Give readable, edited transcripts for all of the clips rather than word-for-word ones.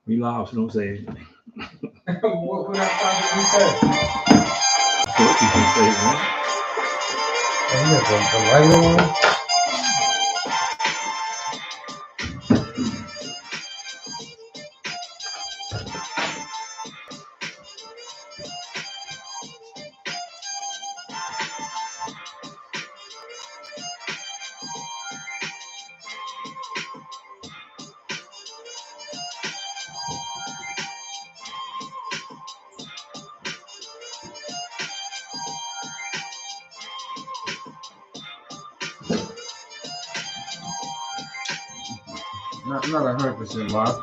We live, so don't say anything. What that topic we say? What you can say, man? Oh, you got the lighter one? Not 100% live.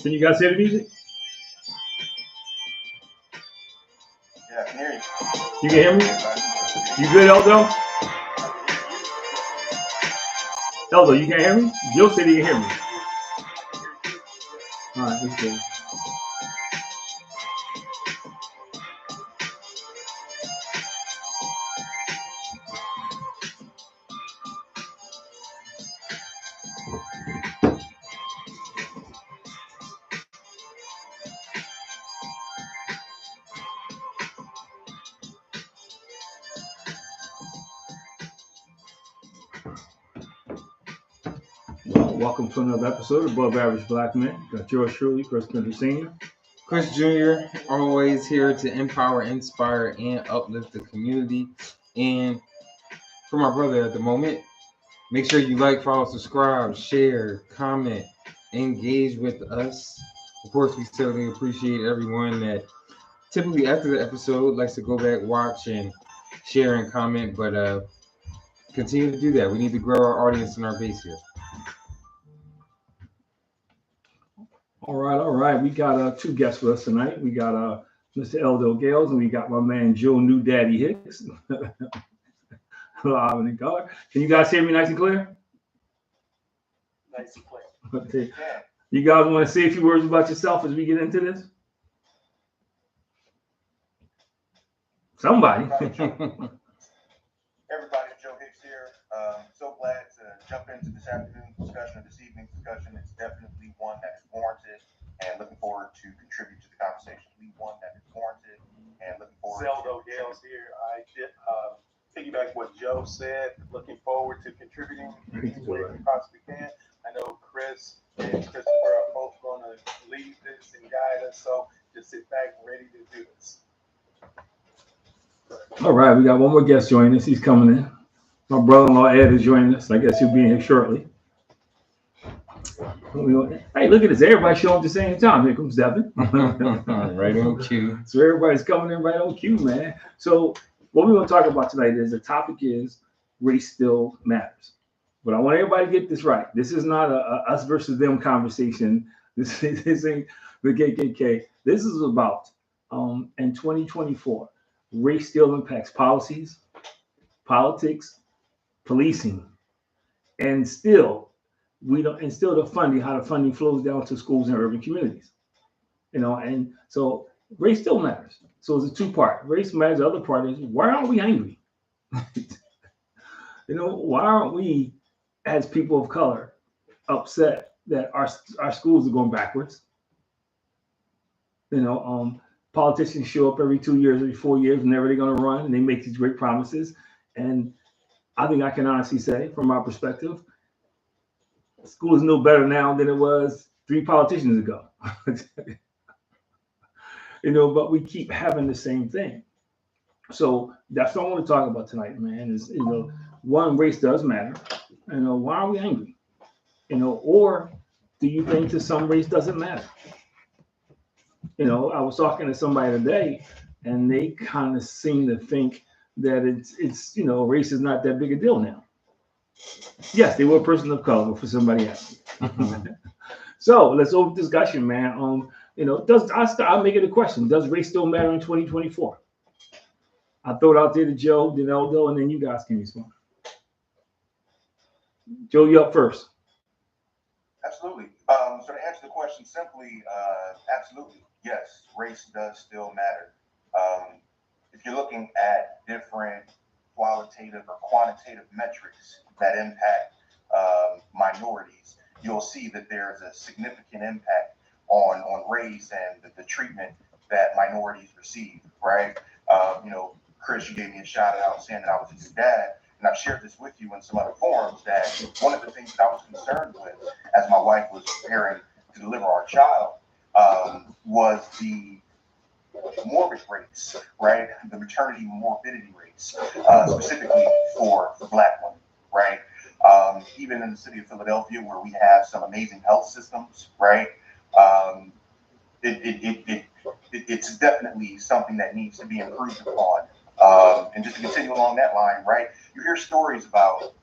Can you guys hear the music? Yeah, I can hear you. You can hear me? You good, Eldo? Eldo, you can hear me? Joe said he can hear me. All right, that's good. Welcome to another episode of Above Average Black Men. Got yours truly, Chris Clinton Sr. Chris Jr., always here to empower, inspire, and uplift the community. And for my brother at the moment, make sure you like, follow, subscribe, share, comment, engage with us. Of course, we certainly appreciate everyone that typically after the episode likes to go back, watch, and share and comment. But continue to do that. We need to grow our audience and our base here. All right. We got two guests with us tonight. We got Mr. Eldo Gales, and we got my man Joe New Daddy Hicks. Live in color. Can you guys hear me nice and clear? Nice and clear. Okay. You guys want to say a few words about yourself as we get into this? Somebody. Everybody, Joe Hicks here. So glad to jump into this afternoon's discussion, this evening's discussion. It's definitely one that is warranted, and looking forward to contribute to the conversation. One that is warranted, and looking forward Zeldo Gales here. I did piggyback what Joe said. Looking forward to contributing any way we possibly can. I know Chris and Christopher are both going to lead this and guide us, so just sit back and ready to do this. All right, we got one more guest joining us. He's coming in. My brother-in-law Ed is joining us. I guess he'll be in here shortly. Hey, look at this. Everybody showing up at the same time. Here comes Devin. Right on cue. So everybody's coming in right on cue, man. So what we're going to talk about tonight is the topic is race still matters. But I want everybody to get this right. This is not a us versus them conversation. This ain't the KKK. This is about in 2024, race still impacts policies, politics, policing, and still the funding, how the funding flows down to schools and urban communities. And so race still matters. So it's a two-part. Race matters. The other part is, why aren't we angry? Why aren't we, as people of color, upset that our schools are going backwards? Politicians show up every 2 years, every 4 years, whenever they're going to run, and they make these great promises. And I think I can honestly say, from my perspective, school is no better now than it was 3 politicians ago. But we keep having the same thing. So that's what I want to talk about tonight, man, is, one, race does matter. Why are we angry? Or do you think to some race doesn't matter? I was talking to somebody today, and they kind of seem to think that it's race is not that big a deal now. Yes, they were a person of color for somebody else. So let's open discussion, man. You know, I'll make it a question. Does race still matter in 2024? I'll throw it out there to Joe, then Eldo, and then you guys can respond. Joe, you up first. Absolutely. So to answer the question simply, absolutely, yes, race does still matter. If you're looking at different qualitative or quantitative metrics that impact minorities, you'll see that there's a significant impact on race and the treatment that minorities receive, right? You know, Chris, you gave me a shout out saying that I was a good dad. And I've shared this with you in some other forums that one of the things that I was concerned with as my wife was preparing to deliver our child was the morbid rates, right? The maternity morbidity rates, specifically for Black women, right? Even in the city of Philadelphia, where we have some amazing health systems, right? It's definitely something that needs to be improved upon. And just to continue along that line, right? You hear stories about,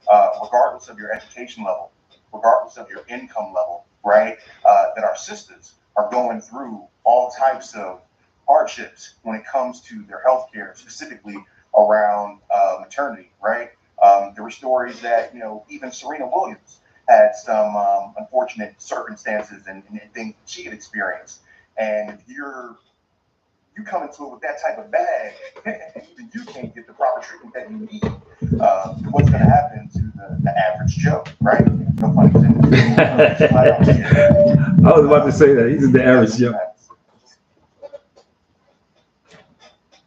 regardless of your education level, regardless of your income level, right? That our sisters are going through all types of hardships when it comes to their health care, specifically around maternity, right? There were stories that, you know, even Serena Williams had some unfortunate circumstances and things she had experienced. And if you come into it with that type of bag, and even you can't get the proper treatment that you need, what's going to happen to the average Joe, right? No pun intended. I was about to say that. He's the average Joe.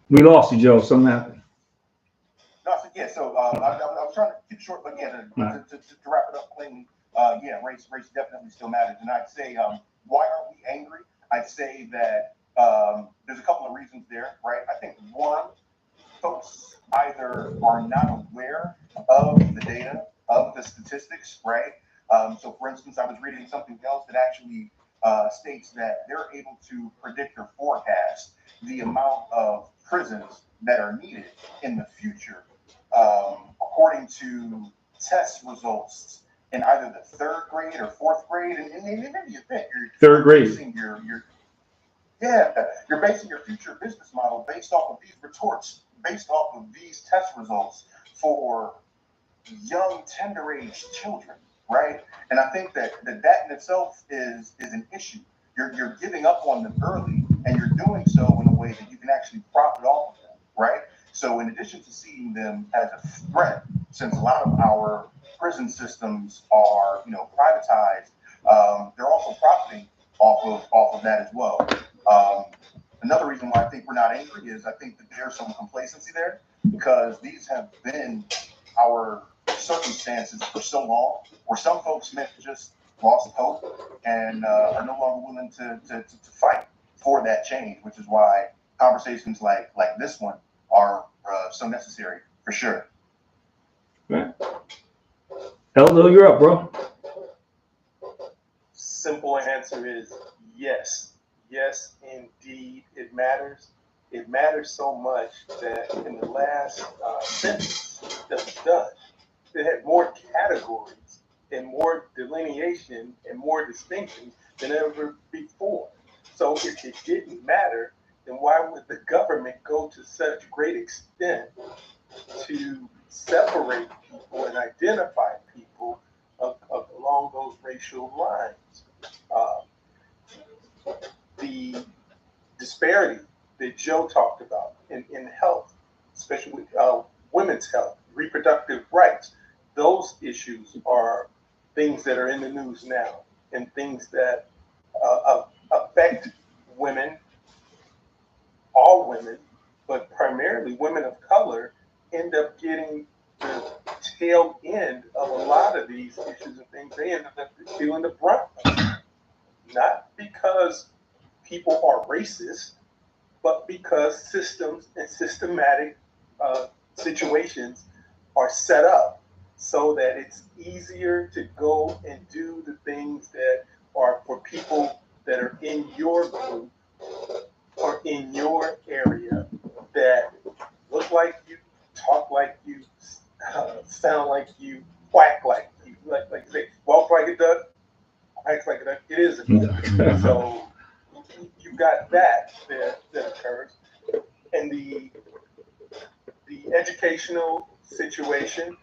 We lost you, Joe. Something happened. No, so I was trying to keep it short, but yeah, to wrap it up cleanly, yeah, race definitely still matters. And I'd say, why aren't we angry? I'd say that there's a couple of reasons there, right? I think one, folks either are not aware of the data, of the statistics, right? So for instance, I was reading something else that actually states that they're able to predict or forecast the amount of prisons that are needed in the future, according to test results in either the 3rd grade or 4th grade. And maybe you think you're 3rd grade. You're basing your future business model based off of these retorts, based off of these test results for young, tender age children, right? And I think that in itself is an issue. You're giving up on them early, and you're doing so in a way that you can actually profit off of them, right? So in addition to seeing them as a threat, since a lot of our prison systems are, you know, privatized, they're also profiting off of that as well. Another reason why I think we're not angry is I think that there's some complacency there, because these have been our circumstances for so long, where some folks may have just lost hope and are no longer willing to fight for that change, which is why conversations like this one are so necessary for sure. Right. Eldo, you're up, bro. Simple answer is yes. Yes, indeed, it matters. It matters so much that in the last census that was done, it had more categories and more delineation and more distinctions than ever before. So if it didn't matter, then why would the government go to such great extent to separate people and identify people along those racial lines? The disparity that Joe talked about in health, especially with women's health, reproductive rights, those issues are things that are in the news now, and things that affect women, all women, but primarily women of color, end up getting the tail end of a lot of these issues and things. They end up feeling the brunt of it. Not because people are racist, but because systems and systematic situations are set up so that it's easier to go and do the things that are for people that are in your group or in your area, that look like you, talk like you, sound like you, quack like you, like say, walk like a duck, acts like a duck. It is a duck. So you've got that occurs, and the educational situation.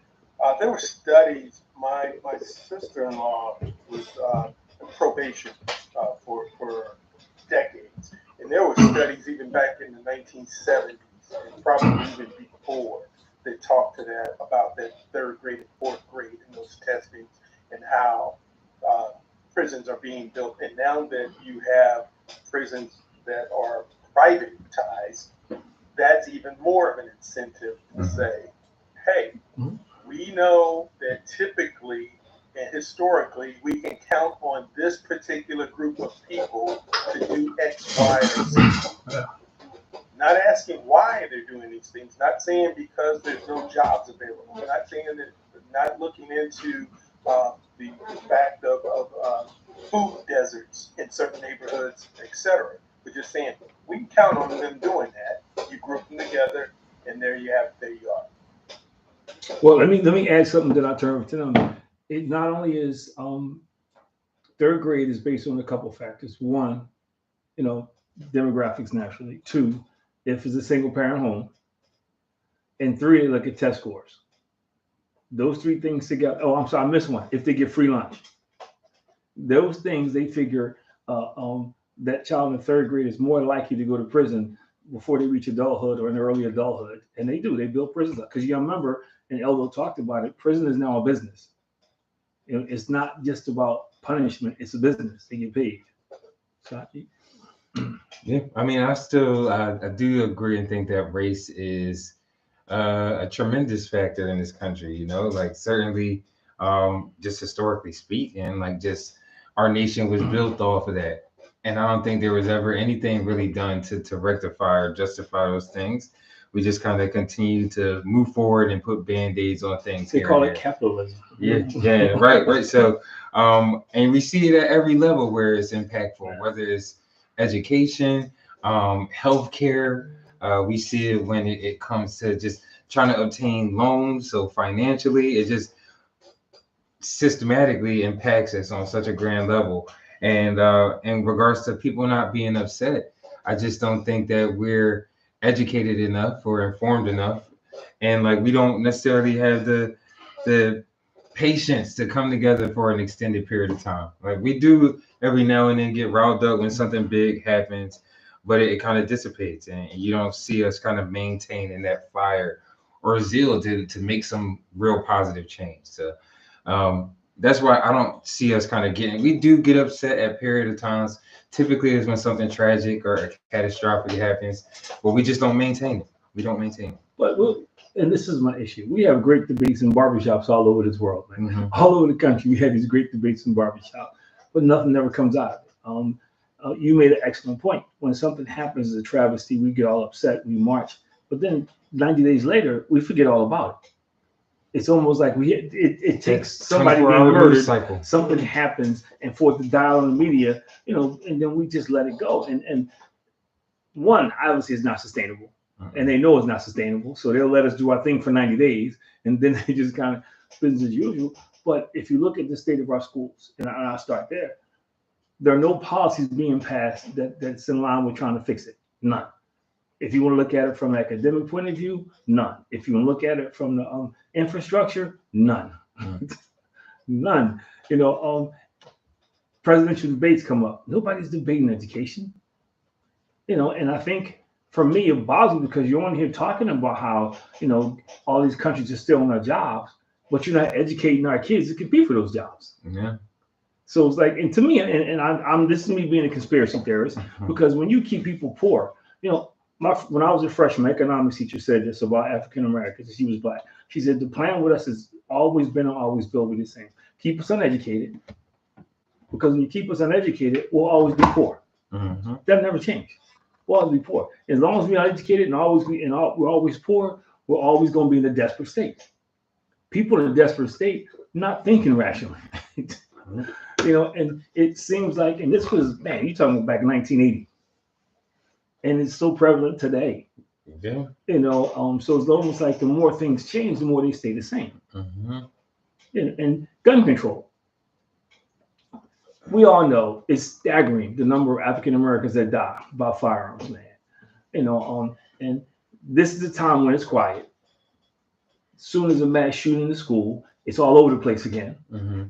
There were studies. My sister-in-law was probation for decades, and there were studies even back in the 1970s, and probably even before, that talked to that about that third grade and fourth grade in those testings, and how prisons are being built. And now that you have prisons that are privatized, that's even more of an incentive to say, hey, we know that typically and historically we can count on this particular group of people to do X, Y, or Z. Not asking why they're doing these things, not saying because there's no jobs available, not saying that, not looking into the fact of food deserts in certain neighborhoods, etc. But just saying, we can count on them doing that. You group them together, and there you are. Well, let me add something that I turn over to them. It not only is third grade is based on a couple factors. One, demographics naturally. Two, if it's a single parent home. And three, they look at test scores. Those three things together. Oh, I'm sorry, I missed one. If they get free lunch. Those things, they figure that child in third grade is more likely to go to prison before they reach adulthood or in early adulthood. And they do. They build prisons up. Because you remember, and Eldo talked about it, prison is now a business. It's not just about punishment. It's a business. They get paid. So, yeah, I mean, I do agree and think that race is a tremendous factor in this country, like certainly just historically speaking, like just our nation was built off of that. And I don't think there was ever anything really done to rectify or justify those things. We just kind of continue to move forward and put band-aids on things. They call it capitalism. Yeah, right. So, and we see it at every level where it's impactful, whether it's education, healthcare. We see it when it comes to just trying to obtain loans. So financially, it just systematically impacts us on such a grand level. And in regards to people not being upset, I just don't think that we're educated enough or informed enough, and like we don't necessarily have the patience to come together for an extended period of time. Like we do every now and then get riled up when something big happens, but it kind of dissipates, and you don't see us kind of maintaining that fire or zeal to make some real positive change. So that's why I don't see us kind of getting. We do get upset at period of times. Typically, is when something tragic or catastrophic happens, but we just don't maintain it. We don't maintain it. But and this is my issue. We have great debates in barbershops all over this world, man. Mm-hmm. All over the country, we have these great debates in barbershops, but nothing ever comes out of it. You made an excellent point. When something happens as a travesty, we get all upset, we march, but then 90 days later, we forget all about it. It's almost like it takes somebody being murdered, something happens, and for it to die on the media, and then we just let it go. And one, obviously, it's not sustainable. And they know it's not sustainable, so they'll let us do our thing for 90 days, and then they just kind of business as usual. But if you look at the state of our schools, and I'll start there, there are no policies being passed that's in line with trying to fix it. None. If you want to look at it from an academic point of view, none. If you want to look at it from the infrastructure, none. None. Presidential debates come up. Nobody's debating education. And I think for me, it bothers me because you're on here talking about how, all these countries are still on their jobs, but you're not educating our kids to compete for those jobs. Yeah. So it's like, and to me, and I'm this is me being a conspiracy theorist, because when you keep people poor, when I was a freshman, my economics teacher said this about African Americans, and she was Black. She said, the plan with us has always been and always will be the same. Keep us uneducated, because when you keep us uneducated, we'll always be poor. Mm-hmm. That never changed. We'll always be poor. As long as we're uneducated we're always poor, we're always going to be in a desperate state. People in a desperate state, not thinking rationally. And it seems like, and this was, man, you're talking about back in 1980. And it's so prevalent today. Yeah. So it's almost like the more things change, the more they stay the same. Mm-hmm. And gun control. we all know it's staggering the number of African Americans that die by firearms, man. And this is the time when it's quiet. Soon as a mass shooting in the school, it's all over the place again. Mm-hmm.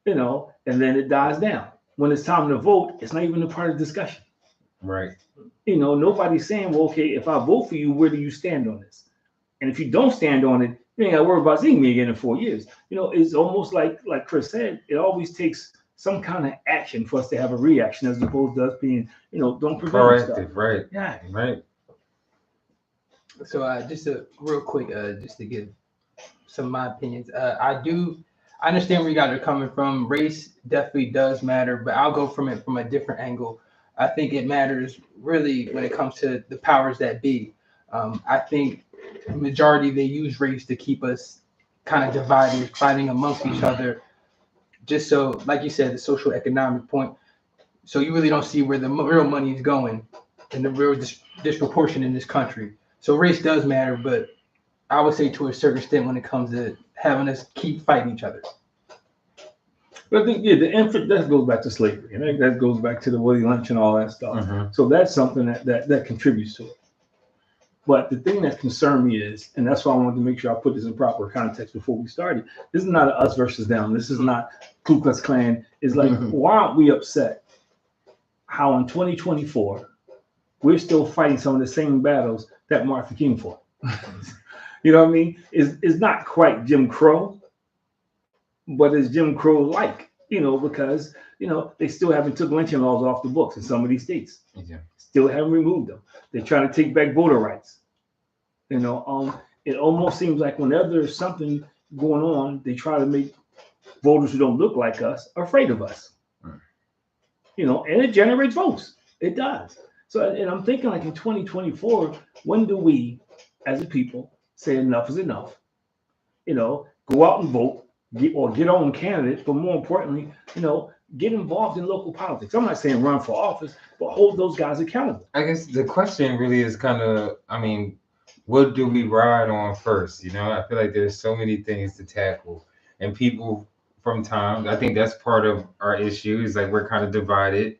And then it dies down. When it's time to vote, it's not even a part of discussion. Right. Nobody's saying, well, okay, if I vote for you, where do you stand on this? And if you don't stand on it, you ain't got to worry about seeing me again in 4 years. It's almost like Chris said, it always takes some kind of action for us to have a reaction as opposed to us being, don't prevent stuff. Proactive, right? Yeah. Right. So just a real quick, just to give some of my opinions. I understand where you guys are coming from. Race definitely does matter, but I'll go from it from a different angle. I think it matters really when it comes to the powers that be. I think the majority, they use race to keep us kind of divided, fighting amongst each other. Just so, like you said, the social economic point. So you really don't see where the real money is going and the real disproportion in this country. So race does matter, but I would say to a certain extent when it comes to having us keep fighting each other. But I think, that goes back to slavery. And I think that goes back to the Willie Lynch and all that stuff. Mm-hmm. So that's something that contributes to it. But the thing that concerned me is, and that's why I wanted to make sure I put this in proper context before we started, this is not an us versus them. This is not Ku Klux Klan. It's like, why aren't we upset how in 2024, we're still fighting some of the same battles that Martin King fought? You know what I mean? It's not quite Jim Crow, but it's Jim Crow like, because, they still haven't took lynching laws off the books in some of these states. Yeah. Still haven't removed them. They're trying to take back voter rights. It almost seems like whenever there's something going on, they try to make voters who don't look like us afraid of us. And it generates votes. It does. So, and I'm thinking like in 2024, when do we, as a people, say enough is enough? Go out and vote, get on candidate, but more importantly, get involved in local politics. I'm not saying run for office, but hold those guys accountable. I guess the question really is what do we ride on first? I feel like there's so many things to tackle, and people from times, I think that's part of our issue is like we're kind of divided.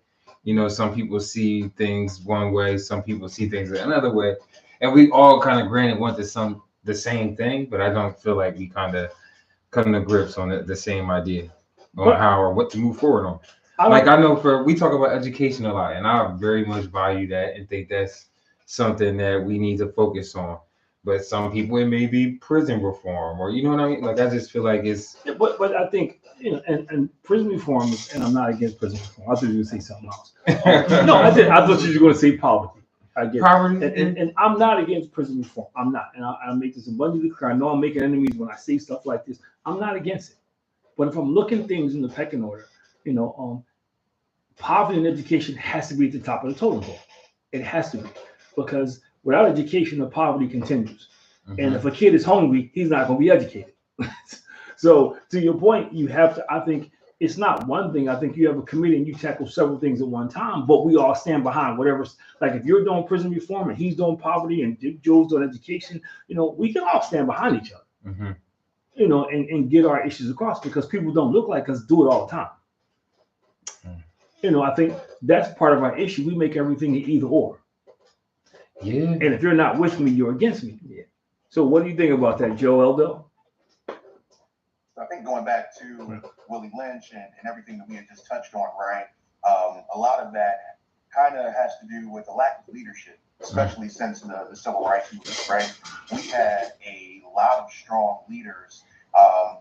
Some people see things one way, some people see things another way, and we all kind of granted want the same thing, but I don't feel like we kind of come to grips on the same idea on how or what to move forward on. I know we talk about education a lot, and I very much value that and think that's something that we need to focus on. But some people, it may be prison reform, or you know what I mean? Like, I just feel like it's. Yeah, but I think, and prison reform, and I'm not against prison reform. I thought you were going to say something else. No, I did. I thought you were going to say poverty. I get poverty. And I'm not against prison reform. I'm not. And I make this abundantly clear. I know I'm making enemies when I say stuff like this. I'm not against it. But if I'm looking things in the pecking order, poverty and education has to be at the top of the totem pole. It has to be. Because without education, the poverty continues. Mm-hmm. And if a kid is hungry, he's not going to be educated. So to your point, you have to, I think it's not one thing. I think you have a committee and you tackle several things at one time, but we all stand behind whatever. Like if you're doing prison reform and he's doing poverty and Joe's doing education, we can all stand behind each other, mm-hmm. And get our issues across because people don't look like us do it all the time. Mm-hmm. I think that's part of our issue. We make everything an either or. Yeah. And if you're not with me, you're against me. Yeah. So what do you think about that, Joe Eldo? I think going back to Willie Lynch and everything that we had just touched on, right? A lot of that kind of has to do with the lack of leadership, especially since the civil rights movement, right? We had a lot of strong leaders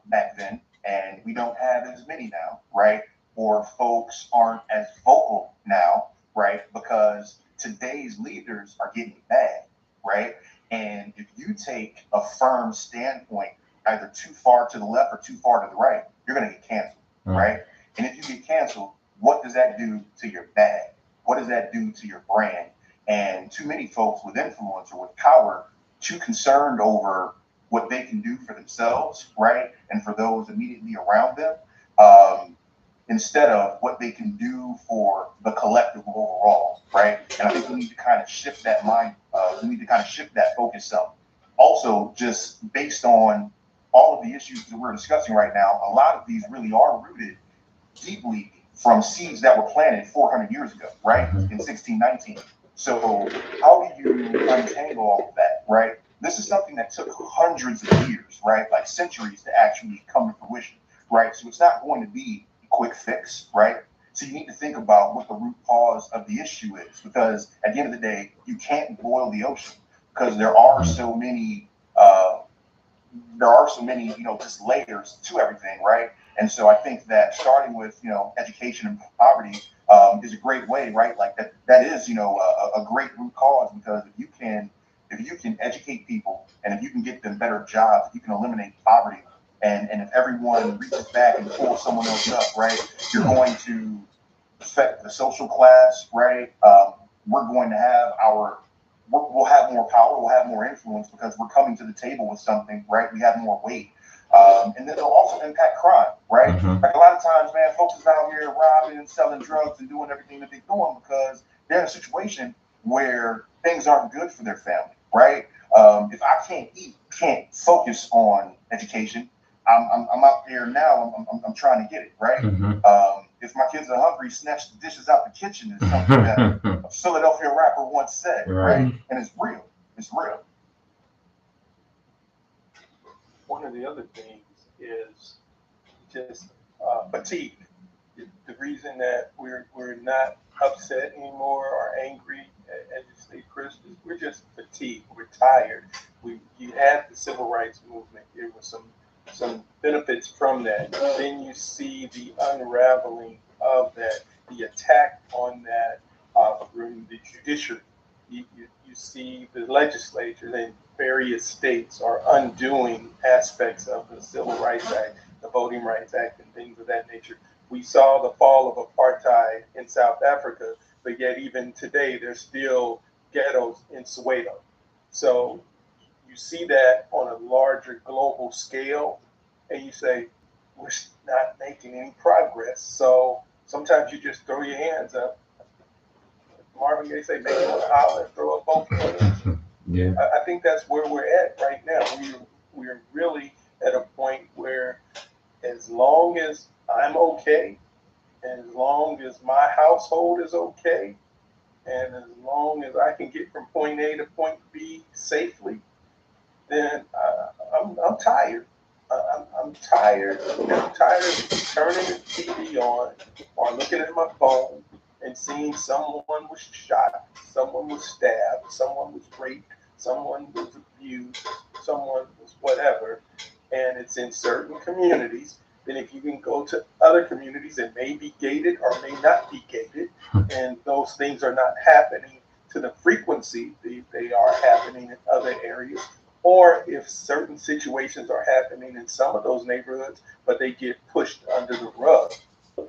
back then, and we don't have as many now, right? Or folks aren't as vocal now, right? Because today's leaders are getting bad, right? And if you take a firm standpoint, either too far to the left or too far to the right, you're going to get canceled, right? And if you get canceled, what does that do to your bag? What does that do to your brand? And too many folks with influence or with power, too concerned over what they can do for themselves, right? And for those immediately around them, instead of what they can do for the collective overall, right? And I think we need to kind of shift that mind. We need to kind of shift that focus up. Also, just based on all of the issues that we're discussing right now, a lot of these really are rooted deeply from seeds that were planted 400 years ago, right? In 1619. So how do you untangle all of that, right? This is something that took hundreds of years, right? Like centuries to actually come to fruition, right? So it's not going to be a quick fix, right? So you need to think about what the root cause of the issue is, because at the end of the day, you can't boil the ocean because there are so many, just layers to everything, right? And so I think that starting with, education and poverty is a great way, right? Like that is, a great root cause, because if you can educate people and if you can get them better jobs, you can eliminate poverty. And if everyone reaches back and pulls someone else up, right, you're going to affect the social class, right? We're going to have we'll have more power, we'll have more influence because we're coming to the table with something, right? We have more weight. And then it'll also impact crime, right? Like a lot of times, man, folks is out here robbing and selling drugs and doing everything that they're doing because they're in a situation where things aren't good for their family, right? If I can't focus on education, I'm out there now. I'm trying to get it right. If my kids are hungry, snatch the dishes out the kitchen is something that a Philadelphia rapper once said, right? And it's real. It's real. One of the other things is just fatigue. The reason that we're not upset anymore or angry, as you say, Chris, is we're just fatigued. We're tired. You had the civil rights movement. There was some benefits from that. Then you see the unraveling of that, the attack on that from the judiciary. You see the legislature in various states are undoing aspects of the Civil Rights Act, the Voting Rights Act, and things of that nature. We saw the fall of apartheid in South Africa, but yet even today there's still ghettos in Soweto. So you see that on a larger global scale, and you say, we're not making any progress. So sometimes you just throw your hands up. Marvin Gaye say, make it a holler and throw up both hands. Yeah. I think that's where we're at right now. We're really at a point where as long as I'm okay, and as long as my household is okay, and as long as I can get from point A to point B safely, then I'm tired. I'm tired. I'm tired of turning the TV on or looking at my phone and seeing someone was shot, someone was stabbed, someone was raped, someone was abused, someone was whatever, and it's in certain communities. Then if you can go to other communities that may be gated or may not be gated, and those things are not happening to the frequency they are happening in other areas, or if certain situations are happening in some of those neighborhoods, but they get pushed under the rug.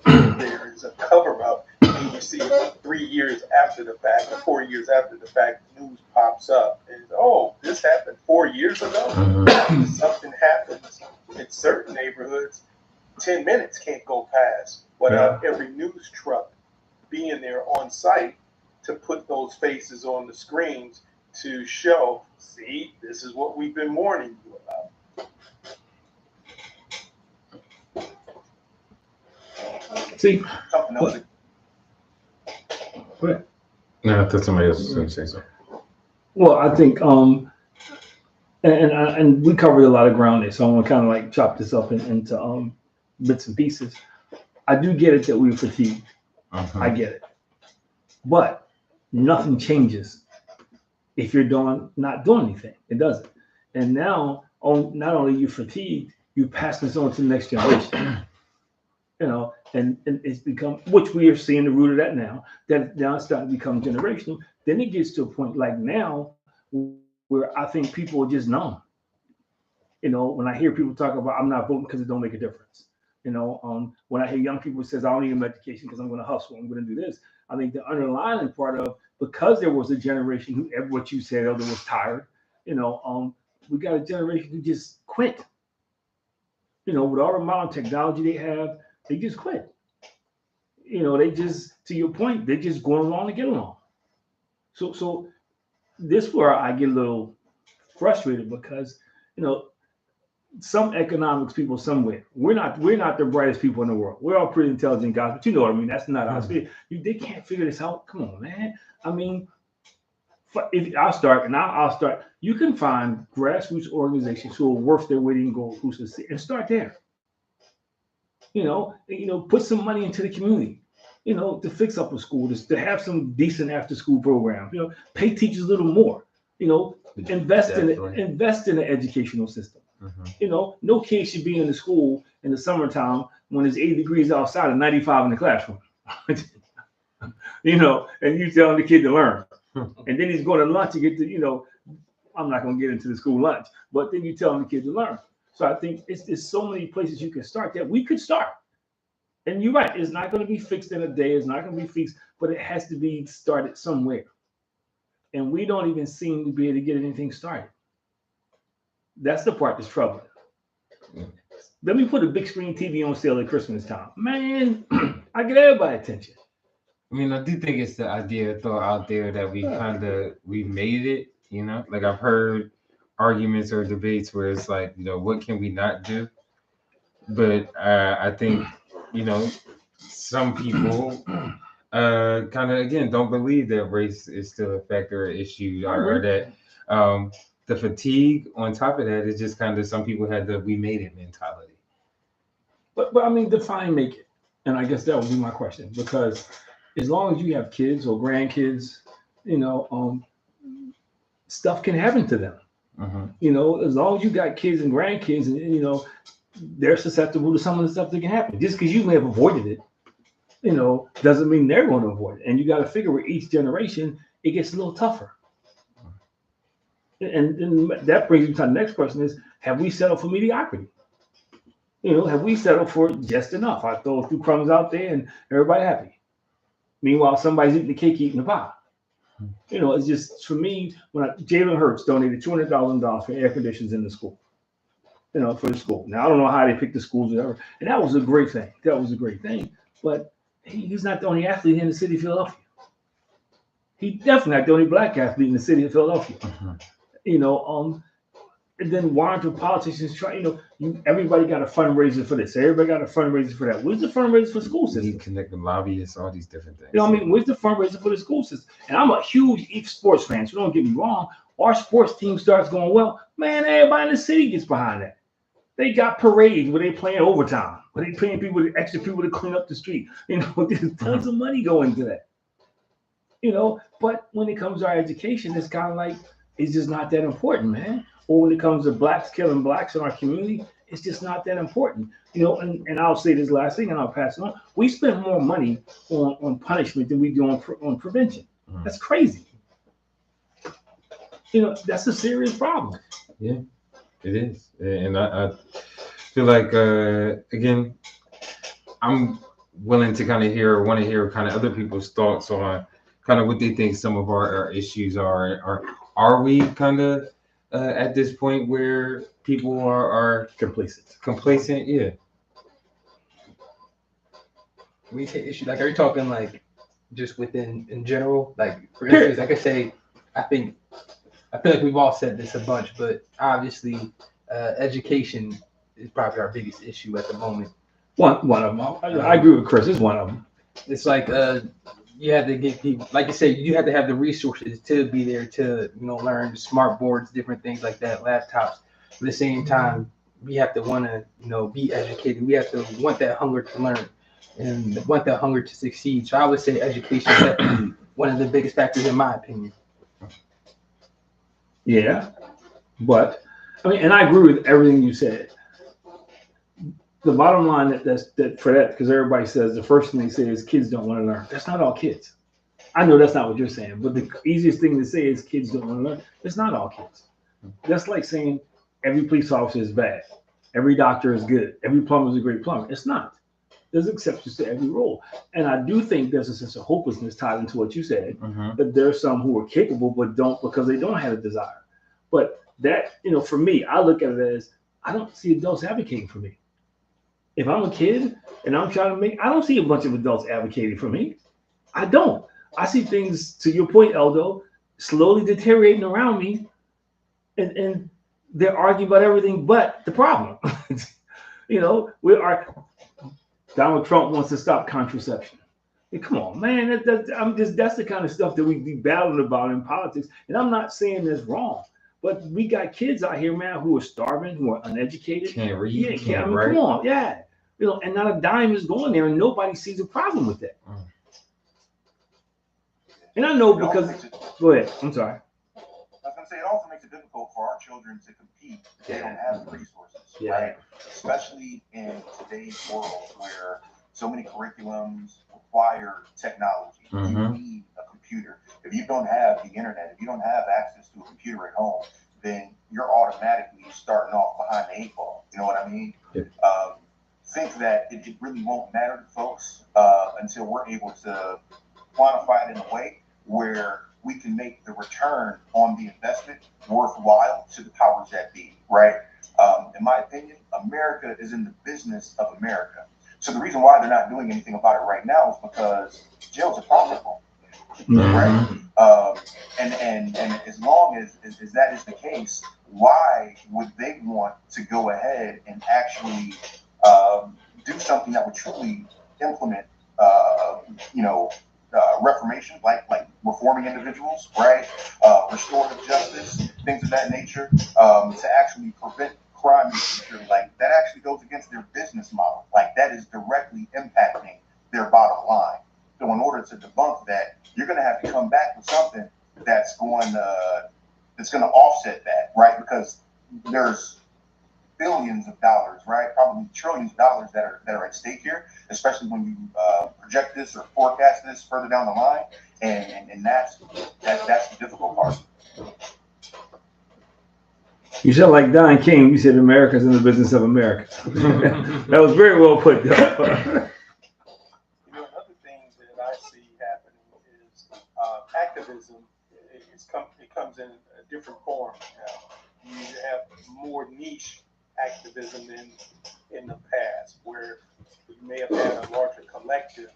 There is a cover up, and you see 3 years after the fact, or 4 years after the fact, news pops up, and oh, this happened 4 years ago. Something happens in certain neighborhoods, 10 minutes can't go past without every news truck being there on site to put those faces on the screens to show, see, this is what we've been warning you about. See, Something else. what? No, I thought somebody else was going to say something. Well, I think and we covered a lot of ground there, so I'm gonna kind of like chop this up into bits and pieces. I do get it that we're fatigued. I get it, but nothing changes if you're not doing anything. It doesn't. And now, not only you fatigued, you pass this on to the next generation. And it's become, which we are seeing the root of that now. That now it's starting to become generational. Then it gets to a point like now where I think people are just numb. When I hear people talk about I'm not voting because it don't make a difference. When I hear young people says I don't need medication because I'm going to hustle, I'm going to do this. I think the underlying part of, because there was a generation who, what you said, Elder, was tired. We got a generation who just quit. With all the amount of technology they have, they just quit. They just, to your point, they're just going along to get along. So this is where I get a little frustrated because, some economics people somewhere. We're not the brightest people in the world. We're all pretty intelligent guys, but you know what I mean. That's not our speed. They can't figure this out. Come on, man. I mean, if I'll start, and I'll start. You can find grassroots organizations who are worth their weight in gold, who succeed, and start there. Put some money into the community. To fix up a school, to have some decent after school programs. Pay teachers a little more. Invest in the educational system. No kid should be in the school in the summertime when it's 80 degrees outside and 95 in the classroom. And you telling the kid to learn. And then he's going to lunch to get to, I'm not going to get into the school lunch, but then you telling the kid to learn. So I think there's so many places you can start that we could start. And you're right, it's not going to be fixed in a day, it's not going to be fixed, but it has to be started somewhere. And we don't even seem to be able to get anything started. That's the part that's troubling. Let me put a big screen TV on sale at Christmas time. Man, I get everybody attention. I mean, I do think it's the idea thought out there that we made it, like I've heard arguments or debates where it's like, what can we not do? But I think, some people kind of, again, don't believe that race is still a factor or issue, or that the fatigue on top of that is just kind of, some people had the we made it mentality. But I mean, define make it. And I guess that would be my question, because as long as you have kids or grandkids, stuff can happen to them. As long as you got kids and grandkids, and they're susceptible to some of the stuff that can happen. Just because you may have avoided it, doesn't mean they're going to avoid it. And you got to figure with each generation, it gets a little tougher. And that brings me to the next question: is have we settled for mediocrity? Have we settled for just enough? I throw a few crumbs out there and everybody happy. Meanwhile, somebody's eating the cake, eating the pie. It's just, for me, when Jalen Hurts donated $200,000 for air conditioners in the school, for the school. Now, I don't know how they picked the schools or whatever. And that was a great thing. But he's not the only athlete in the city of Philadelphia. He's definitely not the only black athlete in the city of Philadelphia. And then why aren't the politicians trying? Everybody got a fundraiser for this. Everybody got a fundraiser for that. Where's the fundraiser for the school system? You connect the lobbyists, all these different things. Where's the fundraiser for the school system? And I'm a huge sports fan, so don't get me wrong. Our sports team starts going well, man, everybody in the city gets behind that. They got parades where they playing overtime, where they paying extra people to clean up the street. There's tons of money going to that. But when it comes to our education, it's kind of like, it's just not that important, man. Or when it comes to blacks killing blacks in our community, it's just not that important. And I'll say this last thing and I'll pass it on. We spend more money on punishment than we do on prevention. That's crazy. That's a serious problem. Yeah, it is. And I feel like, again, I'm willing to want to hear kind of other people's thoughts on kind of what they think some of our issues are. Are we kind of at this point where people are complacent? Yeah. We take issue, like, are you talking like just within in general? Like, for instance, like I say, I feel like we've all said this a bunch, but obviously education is probably our biggest issue at the moment. One of them. I agree with Chris. It's one of them. It's like you have to get people, like you say, you have to have the resources to be there to learn smart boards, different things like that, laptops. At the same time, we have to want to be educated. We have to want that hunger to learn and want that hunger to succeed. So I would say education is definitely one of the biggest factors in my opinion. Yeah, but and I agree with everything you said. The bottom line that for that, because everybody says the first thing they say is kids don't want to learn. That's not all kids. I know that's not what you're saying, but the easiest thing to say is kids don't want to learn. It's not all kids. That's like saying every police officer is bad, every doctor is good, every plumber is a great plumber. It's not. There's exceptions to every rule, and I do think there's a sense of hopelessness tied into what you said. That there's some who are capable but don't, because they don't have a desire. But that, for me, I look at it as I don't see adults advocating for me. If I'm a kid and I'm trying to I don't see a bunch of adults advocating for me. I don't. I see things, to your point, Eldo, slowly deteriorating around me. And they're arguing about everything but the problem. You know, Donald Trump wants to stop contraception. Hey, come on, man. That's the kind of stuff that we be battling about in politics. And I'm not saying that's wrong, but we got kids out here, man, who are starving, who are uneducated. Can't read, Yeah, can't I mean, write. come on, yeah. You know, and not a dime is going there, and nobody sees a problem with that. And I know because. Go ahead. I'm sorry. I was going to say, it also makes it difficult for our children to compete if they don't have the resources, right? Especially in today's world where so many curriculums require technology. You need a computer. If you don't have the internet, if you don't have access to a computer at home, then you're automatically starting off behind the eight ball. You know what I mean? Yeah. Think that it really won't matter to folks until we're able to quantify it in a way where we can make the return on the investment worthwhile to the powers that be, right? In my opinion, America is in the business of America. So the reason why they're not doing anything about it right now is because jails are profitable, right? And as long as that is the case, why would they want to go ahead and actually do something that would truly implement, reformation, like reforming individuals, right? Restorative justice, things of that nature, to actually prevent crime in the future. Like, that actually goes against their business model. Like, that is directly impacting their bottom line. So in order to debunk that, you're going to have to come back with something that's going to offset that, right? Because there's billions of dollars, right? Probably trillions of dollars that are at stake here, especially when you project this or forecast this further down the line, and that's the difficult part. You sound like Don King. You said America's in the business of America. That was very well put, though. Another thing that I see happening is activism. It comes in a different form now. You have more niche activism than in the past, where you may have had a larger collective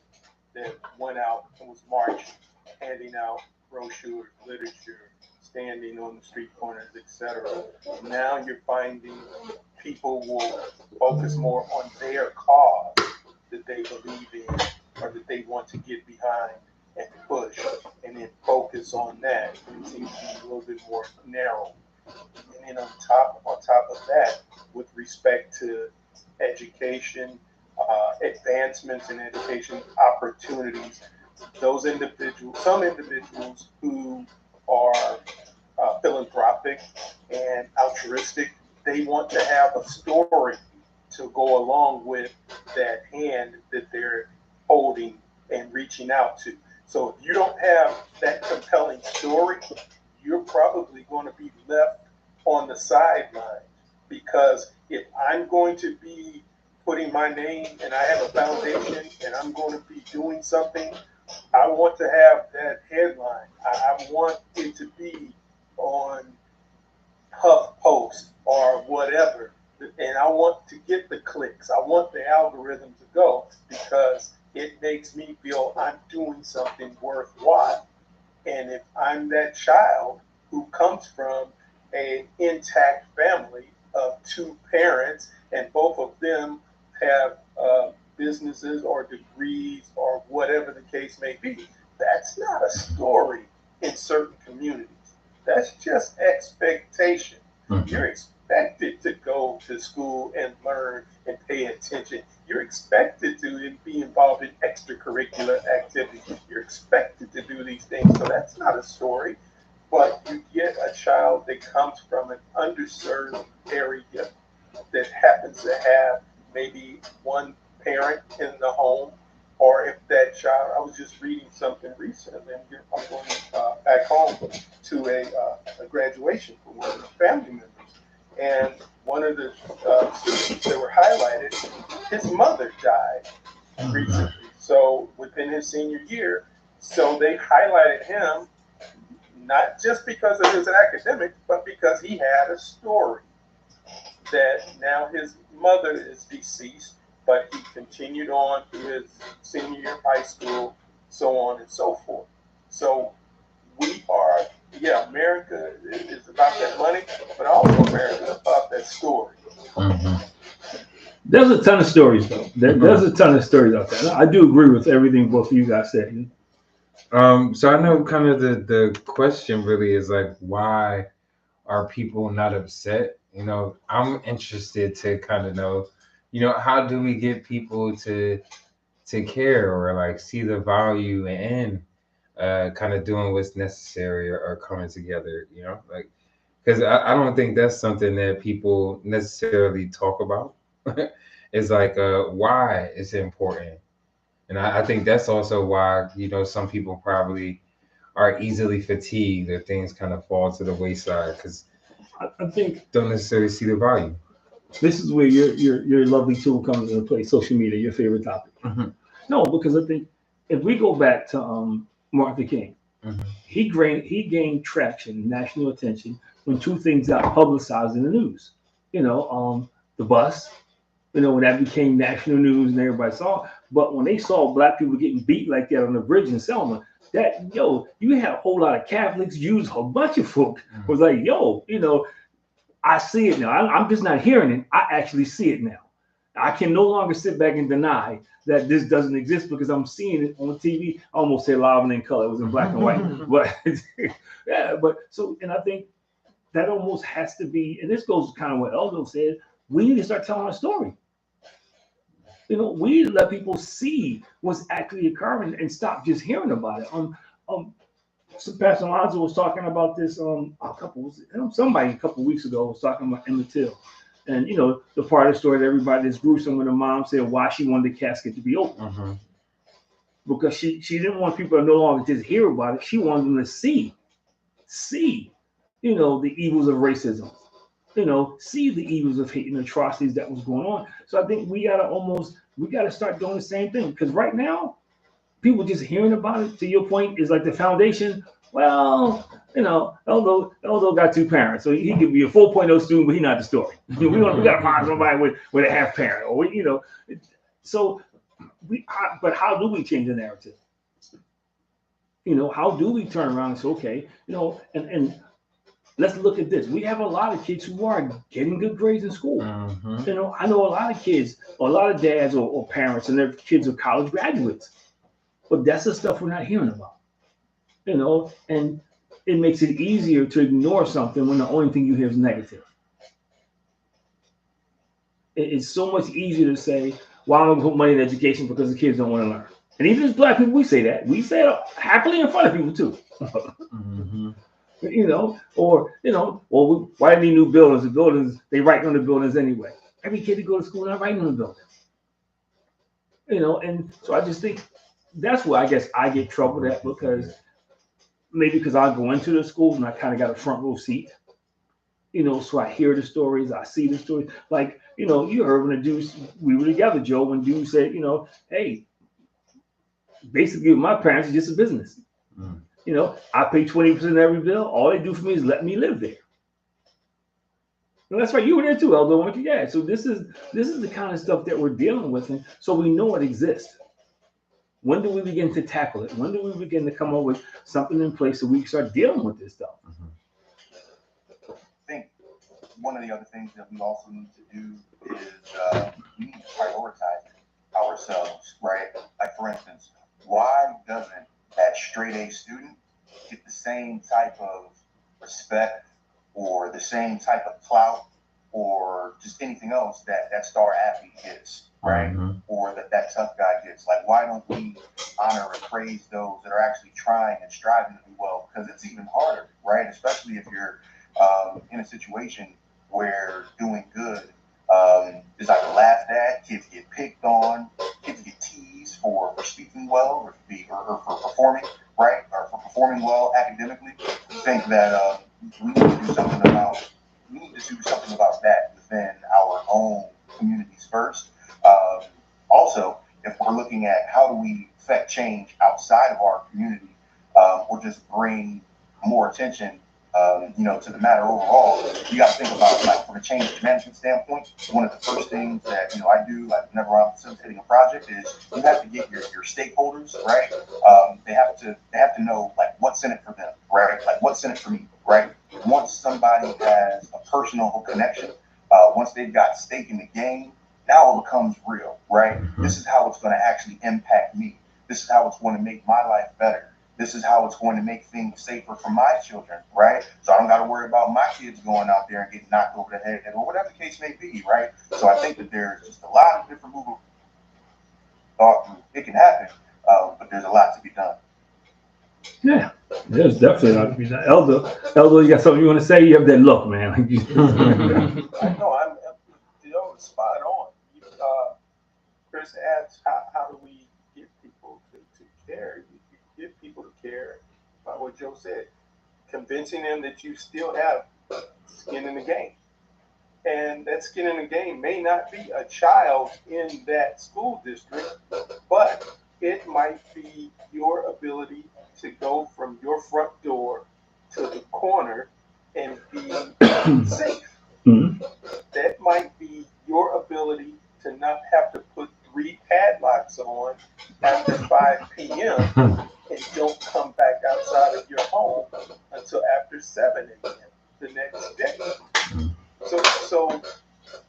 that went out and was marching, handing out brochures, literature, standing on the street corners, etc. Now you're finding people will focus more on their cause that they believe in or that they want to get behind and push, and then focus on that. It seems to be a little bit more narrow. And then on top of that, with respect to education, advancements in education opportunities, some individuals who are philanthropic and altruistic, they want to have a story to go along with that hand that they're holding and reaching out to. So if you don't have that compelling story, you're probably going to be left on the sideline, because if I'm going to be putting my name and I have a foundation and I'm going to be doing something, I want to have that headline. I want it to be on HuffPost or whatever, and I want to get the clicks. I want the algorithm to go, because it makes me feel I'm doing something worthwhile. And if I'm that child who comes from an intact family of two parents, and both of them have businesses or degrees or whatever the case may be, that's not a story in certain communities. That's just expectation. You're expected to go to school and learn and pay attention. You're expected to be involved in extracurricular activities. You're expected to do these things. So that's not a story. But you get a child that comes from an underserved area that happens to have maybe one parent in the home, or if that child, I was just reading something recently, and I'm going back home to a graduation for one of the family members. And one of the students that were highlighted, his mother died recently. So within his senior year, so they highlighted him not just because of his academics, but because he had a story that now his mother is deceased, but he continued on through his senior year of high school, so on and so forth. So we are yeah, America is about that money, but also America is about that story. There's a ton of stories though. There's a ton of stories out there. I do agree with everything both of you guys said. So I know kind of the question really is like, why are people not upset? You know, I'm interested to kind of know, you know, how do we get people to care or like see the value in kind of doing what's necessary or coming together, you know, like because I don't think that's something that people necessarily talk about. It's like why it's important. And I think that's also why, you know, some people probably are easily fatigued or things kind of fall to the wayside because I think don't necessarily see the value. this is where your lovely tool comes into play. Social media, your favorite topic. No, because I think if we go back to Martin Luther King, he gained traction, national attention when two things got publicized in the news. The bus. When that became national news and everybody saw. But when they saw black people getting beat like that on the bridge in Selma, you had a whole lot of Catholics, Jews, a bunch of folk was like, I see it now. I'm just not hearing it. I actually see it now. I can no longer sit back and deny that this doesn't exist because I'm seeing it on TV. I almost said live and in color. It was in black and white. But yeah, and I think that almost has to be, and this goes kind of what Eldo said, we need to start telling our story. We need to let people see what's actually occurring and stop just hearing about it. So Pastor Alonzo was talking about this somebody a couple weeks ago was talking about Emmett Till. And the part of the story that everybody that's gruesome when the mom said why she wanted the casket to be open. Because she didn't want people to no longer just hear about it. She wanted them to see, the evils of racism, see the evils of hate and atrocities that was going on. So I think we gotta start doing the same thing. Because right now, people just hearing about it, to your point, is like the foundation. Well, Eldo got two parents, so he could be a 4.0 student, but he's not the story. we got to find somebody with a half parent, or So, but how do we change the narrative? How do we turn around and say, okay, and let's look at this. We have a lot of kids who are getting good grades in school. I know a lot of kids, or a lot of dads or parents, and their kids are college graduates. But that's the stuff we're not hearing about. And it makes it easier to ignore something when the only thing you hear is negative. It's so much easier to say, well, I'm going to put money in education because the kids don't want to learn. And even as black people, we say that. We say it happily in front of people, too. Why do we need new buildings? The buildings, they write on the buildings anyway. Every kid that goes to school, not writing on the building. And so I just think that's where I guess I get troubled at, because I go into the schools and I kind of got a front row seat. So I hear the stories, I see the stories. Like, you heard when the dudes, we were together, Joe, when dudes said, hey, basically my parents are just a business. I pay 20% of every bill. All they do for me is let me live there. And that's right, you were there too, Eldo, weren't you? Yeah. So this is the kind of stuff that we're dealing with, and so we know it exists. When do we begin to tackle it? When do we begin to come up with something in place so we can start dealing with this stuff? I think one of the other things that we also need to do is we need to prioritize ourselves, right? Like, for instance, why doesn't that straight A student get the same type of respect or the same type of clout or just anything else that star athlete gets, right? Or that tough guy gets? Like, why don't we honor and praise those that are actually trying and striving to do well? Because it's even harder, right? Especially if you're in a situation where doing good is either laughed at, kids get picked on, kids get teased for speaking well or for performing, right? Or for performing well academically. I think that we need to do something about that within our own communities first. Also, if we're looking at how do we affect change outside of our community, or just bring more attention, to the matter overall, you got to think about, like, from a change management standpoint, one of the first things that I do, like, whenever I'm facilitating a project, is you have to get your stakeholders, right? They have to know, like, what's in it for them, right? Like, what's in it for me, right? Once somebody has a personal connection, once they've got stake in the game, now it becomes real, right? This is how it's going to actually impact me. This is how it's going to make my life better. This is how it's going to make things safer for my children, right? So I don't got to worry about my kids going out there and getting knocked over the head or whatever the case may be, right? So I think that there's just a lot of different moving thought. It can happen, but there's a lot to be done. Yeah, there's definitely a lot to be done. Elder, you got something you want to say? You have that look, man. I know I'm spot on. Chris asked, how do we get people to care? You get people to care about what Joe said, convincing them that you still have skin in the game. And that skin in the game may not be a child in that school district, but it might be your ability to go from your front door to the corner and be safe. Mm-hmm. That might be your ability to not have to put 3 padlocks on after 5 p.m. and don't come back outside of your home until after 7 a.m. the next day. So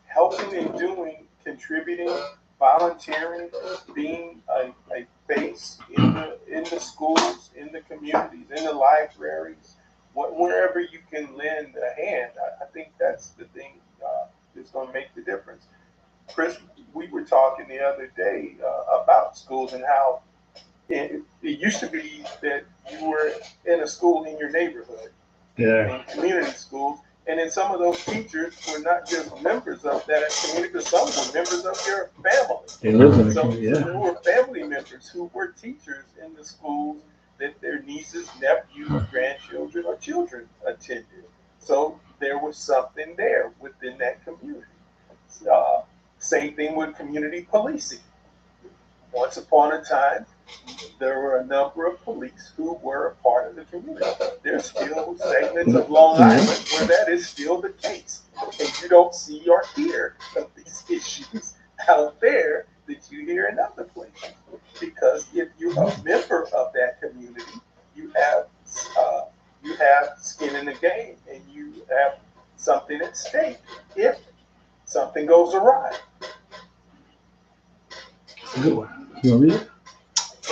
helping and doing, contributing, volunteering, being a face in the schools, in the communities, in the libraries, wherever you can lend a hand, I think that's the thing that's going to make the difference. Chris, we were talking the other day about schools and how it used to be that you were in a school in your neighborhood, in community schools, and then some of those teachers were not just members of that community, but some were members of your family. They live in the So community, there were family members who were teachers in the schools that their nieces, nephews, grandchildren, or children attended. So there was something there within that community. Same thing with community policing. Once upon a time, there were a number of police who were a part of the community. There's still segments of Long Island where that is still the case. And you don't see or hear of these issues out there that you hear in other places. Because if you're a member of that community, you have skin in the game and you have something at stake if something goes awry. Good one. You want to read it?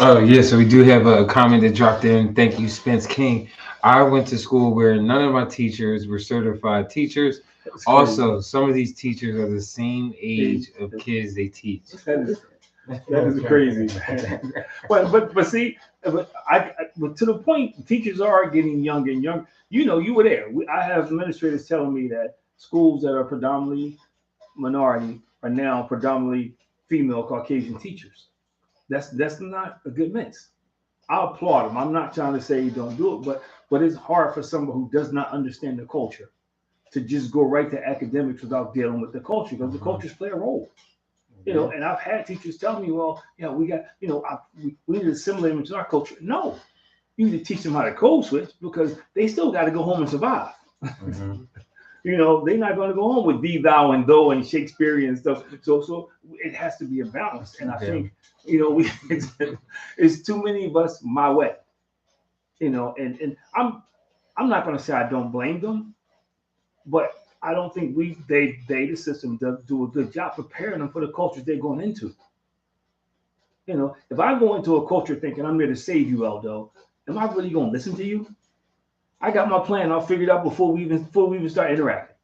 Oh, yeah. So we do have a comment that dropped in. Thank you, Spence King. I went to school where none of my teachers were certified teachers. Also, some of these teachers are the same age of kids they teach. That is crazy, man. But see, but to the point, teachers are getting younger and younger. You know, you were there. I have administrators telling me that schools that are predominantly minority are now predominantly female Caucasian teachers. That's not a good mix. I applaud them. I'm not trying to say you don't do it, but it's hard for someone who does not understand the culture to just go right to academics without dealing with the culture, because the cultures play a role. You know, and I've had teachers tell me, well, we got, we need to assimilate them into our culture. No, you need to teach them how to code switch, because they still got to go home and survive. They're not going to go home with thee, thou, and thou and Shakespearean stuff. So it has to be a balance. And I think, it's too many of us my way. And I'm not going to say I don't blame them, but I don't think the system does do a good job preparing them for the cultures they're going into. If I go into a culture thinking I'm here to save you, Eldo, am I really going to listen to you? I got my plan. I'll figure it out before we even start interacting.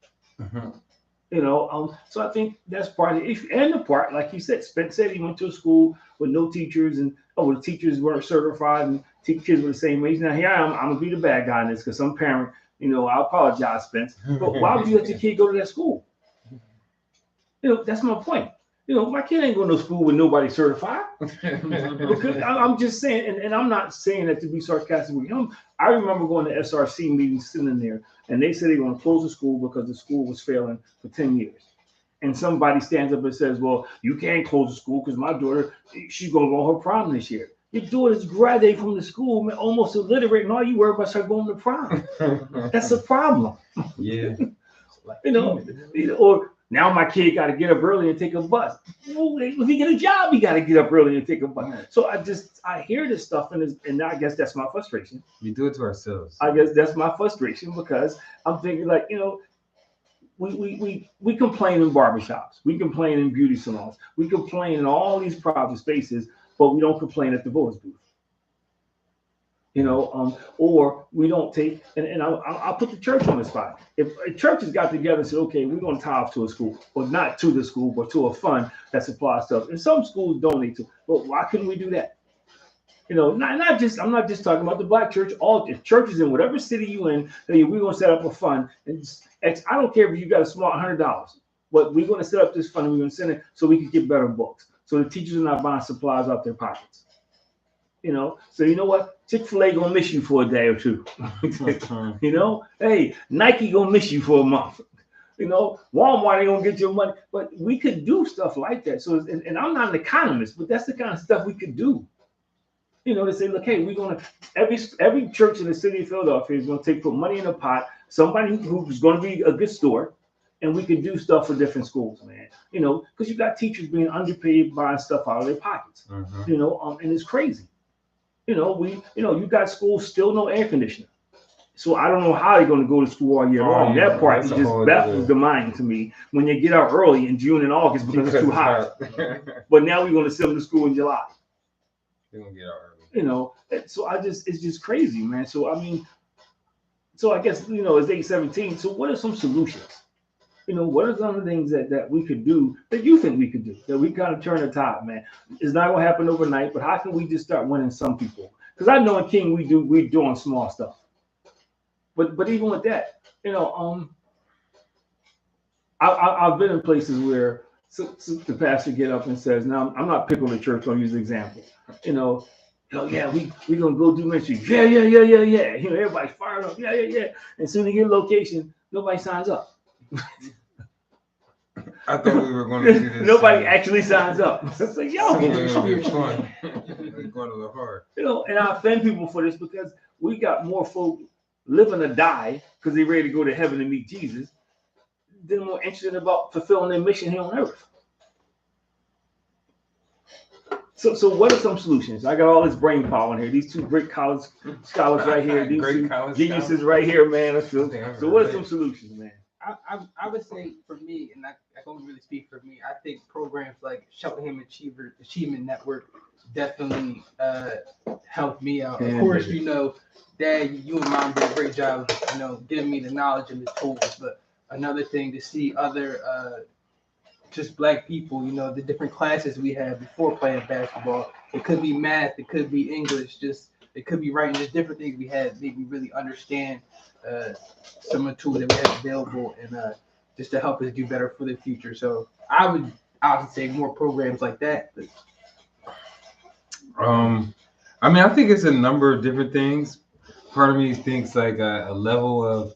So I think that's part of the issue. And the part, like you said, Spence said he went to a school with no teachers, and the teachers weren't certified, and kids were the same age. Now here I am. I'm gonna be the bad guy in this, because some parent, I apologize, Spence, but why would you let your kid go to that school? That's my point. My kid ain't going to school with nobody certified. Because I'm just saying, and I'm not saying that to be sarcastic with him. I remember going to SRC meetings, sitting in there, and they said they're going to close the school because the school was failing for 10 years. And somebody stands up and says, well, you can't close the school because my daughter, she's going to go on her prom this year. Your daughter's graduating from the school, man, almost illiterate, and all you worry about is her going to prom. That's a problem. Yeah. Or Now my kid got to get up early and take a bus. Well, if he get a job, he got to get up early and take a bus. So I hear this stuff, and I guess that's my frustration. We do it to ourselves. I guess that's my frustration because I'm thinking like, we complain in barbershops, we complain in beauty salons, we complain in all these private spaces, but we don't complain at the voters booth. Or we don't take, and I'll put the church on the spot. If churches got together and said, okay, we're going to tithe to a school, or not to the school, but to a fund that supplies stuff. And some schools donate to, but why couldn't we do that? I'm not just talking about the black church. All churches in whatever city you in, we're going to set up a fund. And I don't care if you got a small $100, but we're going to set up this fund and we're going to send it so we can get better books. So the teachers are not buying supplies out their pockets. So you know what? Chick-fil-A gonna miss you for a day or two. Hey, Nike gonna miss you for a month. Walmart ain't gonna get your money. But we could do stuff like that. So, and I'm not an economist, but that's the kind of stuff we could do. To say, look, hey, we're gonna every church in the city of Philadelphia is gonna put money in a pot. Somebody who's gonna be a good store, and we could do stuff for different schools, man. Because you got teachers being underpaid, buying stuff out of their pockets. And it's crazy. You got schools still no air conditioning. So I don't know how they're going to go to school all year long. That part just baffles the mind to me when they get out early in June and August because it's too hot. But now we're going to send them to school in July. They're going to get out early. So it's just crazy, man. So I guess, it's 8/17. So what are some solutions? What are some of the things that we could do that you think we could do, that we kind of turn the tide, man? It's not going to happen overnight, but how can we just start winning some people? Because I know in King we're doing small stuff. But even with that, I've been in places where the pastor get up and says, now I'm not picking on the church, I'll use an example. Yeah, we're going to go do ministry. Yeah. Everybody's fired up. Yeah. And soon as you get a location, nobody signs up. I thought we were going to do this. Nobody actually signs up. It's like, yo, it's fun. It's going a little hard. And I offend people for this because we got more folk living to die because they're ready to go to heaven and meet Jesus than more interested about fulfilling their mission here on earth. So what are some solutions? I got all this brain power in here. These two great college scholars right here. These two geniuses right here, man. So what are some solutions, man? I would say for me, and I don't really speak for me, I think programs like Cheltenham Achievement Network definitely helped me out. Of course, Dad, you and Mom did a great job of, giving me the knowledge and the tools. But another thing to see other just black people, the different classes we had before playing basketball. It could be math, it could be English, it could be writing, just different things we had made me really understand some of the tools that we have available and just to help us do better for the future. So I would say more programs like that. But... I think it's a number of different things. Part of me thinks like a level of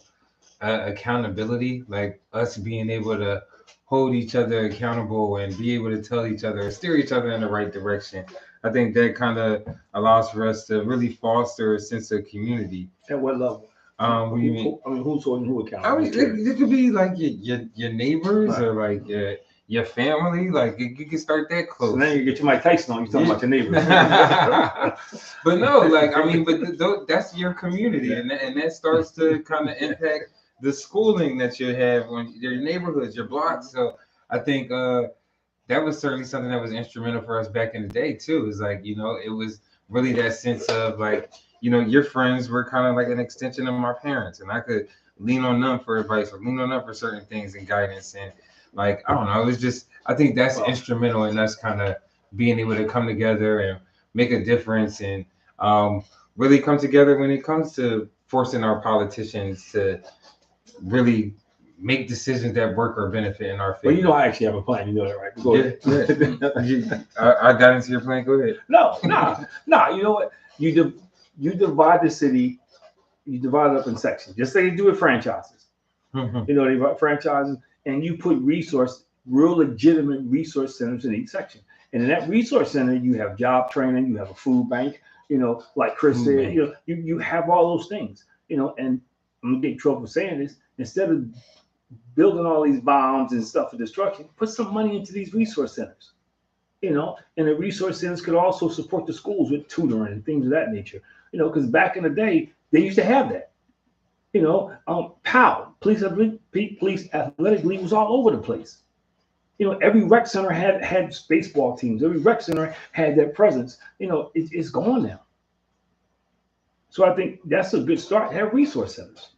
accountability, like us being able to hold each other accountable and be able to tell each other, steer each other in the right direction. I think that kind of allows for us to really foster a sense of community. At what level? What do you mean? Who's holding who accountable? It could be like your neighbors or like your family. Like you can start that close. So then you get your Mike Tyson on. You're talking about your neighbors. But no, but that's your community, and that starts to kind of impact the schooling that you have on your neighborhoods, your blocks. So I think that was certainly something that was instrumental for us back in the day too. Is like, it was really that sense of like, your friends were kind of like an extension of my parents, and I could lean on them for advice or lean on them for certain things and guidance. And like, I don't know, it was just, I think that's instrumental in us kind of being able to come together and make a difference and really come together when it comes to forcing our politicians to really make decisions that work or benefit in our favor. Well, I actually have a plan. You know that, right? Go ahead. I got into your plan. Go ahead. No. You know what? You divide the city. You divide it up in sections. Just like you do with franchises. They got franchises, and you put real legitimate resource centers in each section. And in that resource center, you have job training. You have a food bank. Like Chris said, you have all those things. And I'm gonna get in trouble for saying this. Instead of building all these bombs and stuff for destruction. Put some money into these resource centers. And the resource centers could also support the schools with tutoring and things of that nature. Because back in the day, they used to have that. POW, police athletic league was all over the place. Every rec center had baseball teams. Every rec center had that presence. It's gone now. So I think that's a good start. Have resource centers.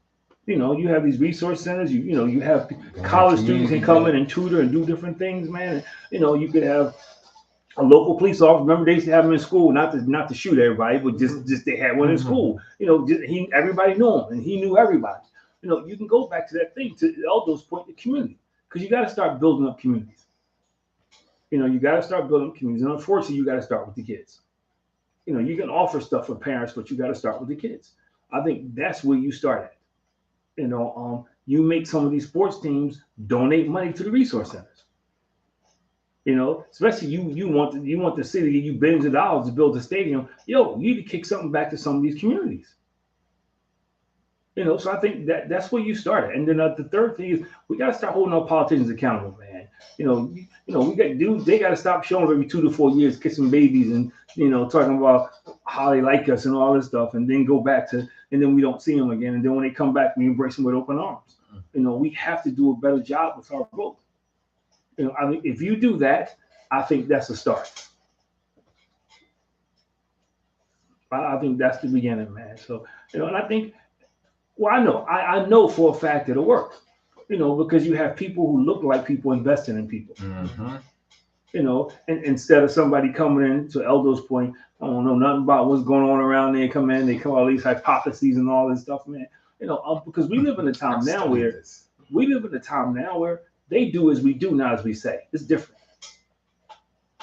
You have these resource centers. You have college students can come in and tutor and do different things, man. You could have a local police officer. Remember, they used to have him in school, not to shoot everybody, but just they had one in school. Everybody knew him, and he knew everybody. You can go back to that thing to Eldo's point, the community, because you got to start building up communities. You got to start building up communities, and unfortunately, you got to start with the kids. You can offer stuff for parents, but you got to start with the kids. I think that's where you start at. You make some of these sports teams donate money to the resource centers. Especially you want the city to give you billions of dollars to build a stadium. You need to kick something back to some of these communities. So I think that's where you start at. And then the third thing is we got to start holding our politicians accountable, man. We got dudes. They got to stop showing every 2 to 4 years kissing babies and talking about how they like us and all this stuff, and then go back to, and then we don't see them again. And then when they come back, we embrace them with open arms. We have to do a better job with our vote. I mean, if you do that, I think that's a start. I think that's the beginning, man. So, and I think, well, I know for a fact it'll work, because you have people who look like people investing in people. And instead of somebody coming in, to Eldo's point, I don't know nothing about what's going on around there, they come with all these hypotheses and all this stuff, man. Because we live in a time now where they do as we do, not as we say. It's different.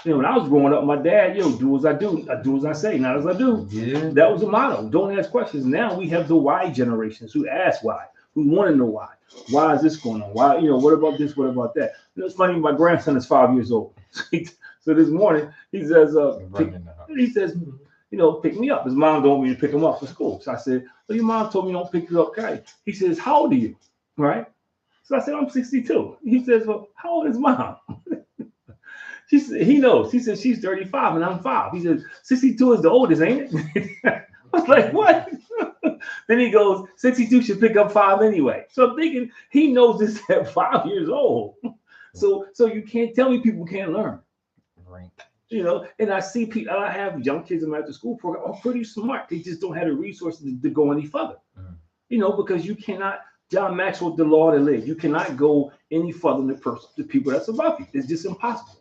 When I was growing up, my dad, do as I do as I say, not as I do. Yeah. That was the motto. Don't ask questions. Now we have the why generations who ask why, who want to know why. Why is this going on? Why, what about this? What about that? It's funny. My grandson is 5 years old. So this morning he says, pick me up. His mom don't want me to pick him up for school. So I said, well, your mom told me don't pick you up, okay? He says, how old are you? Right? So I said, I'm 62. He says, well, how old is mom? She said, he knows. He said, she's 35 and I'm 5. He says, 62 is the oldest, ain't it? I was like, what? Then he goes, 62 should pick up 5 anyway. So I'm thinking he knows this at 5 years old. So you can't tell me people can't learn. Right. And I see people, I have young kids in my after school program are pretty smart. They just don't have the resources to go any further. Because you cannot, John Maxwell, the law to live. You cannot go any further than the people that's above you. It's just impossible.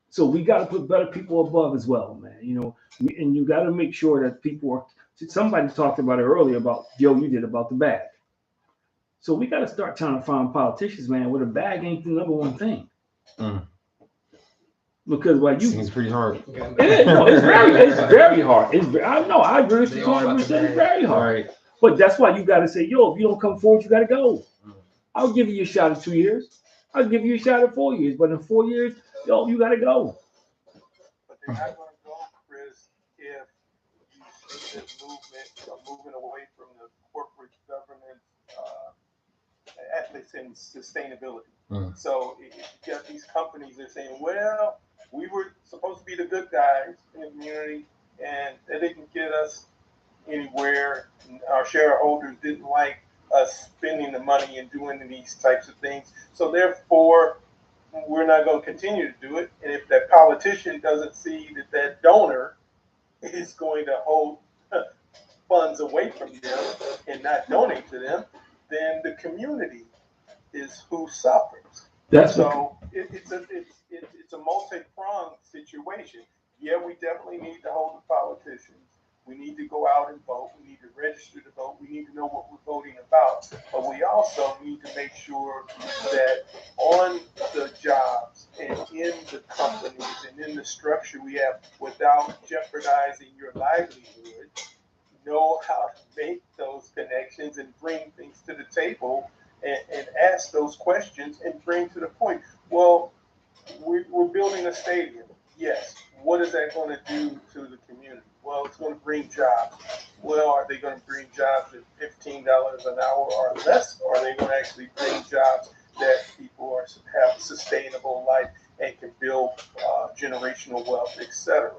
So we got to put better people above as well, man. And you got to make sure that people are. Somebody talked about it earlier about Joe. You did about the bag. So we got to start trying to find politicians, man, where the bag ain't the number one thing. Because Seems pretty hard. It's very hard. I agree with you 100%. It's very hard. Right. But that's why you got to say, if you don't come forward, you got to go. I'll give you a shot at 2 years. I'll give you a shot at 4 years. But in 4 years, you got to go. But they're not going to go, Chris, if you see this movement moving away from the corporate governance ethics and sustainability. So if you got these companies that are saying, well, we were supposed to be the good guys in the community, and they didn't get us anywhere. Our shareholders didn't like us spending the money and doing these types of things. So therefore, we're not going to continue to do it. And if that politician doesn't see that donor is going to hold funds away from them and not donate to them, then the community is who suffers. It's a multi-pronged situation. Yeah, we definitely need to hold the politicians. We need to go out and vote. We need to register to vote. We need to know what we're voting about. But we also need to make sure that on the jobs and in the companies and in the structure we have, without jeopardizing your livelihood, know how to make those connections and bring things to the table and ask those questions and bring to the point. Well, we're building a stadium. Yes. What is that going to do to the community? well, it's going to bring jobs. Well, are they going to bring jobs at $15 an hour or less? Or are they going to actually bring jobs that people have a sustainable life and can build generational wealth, etc.?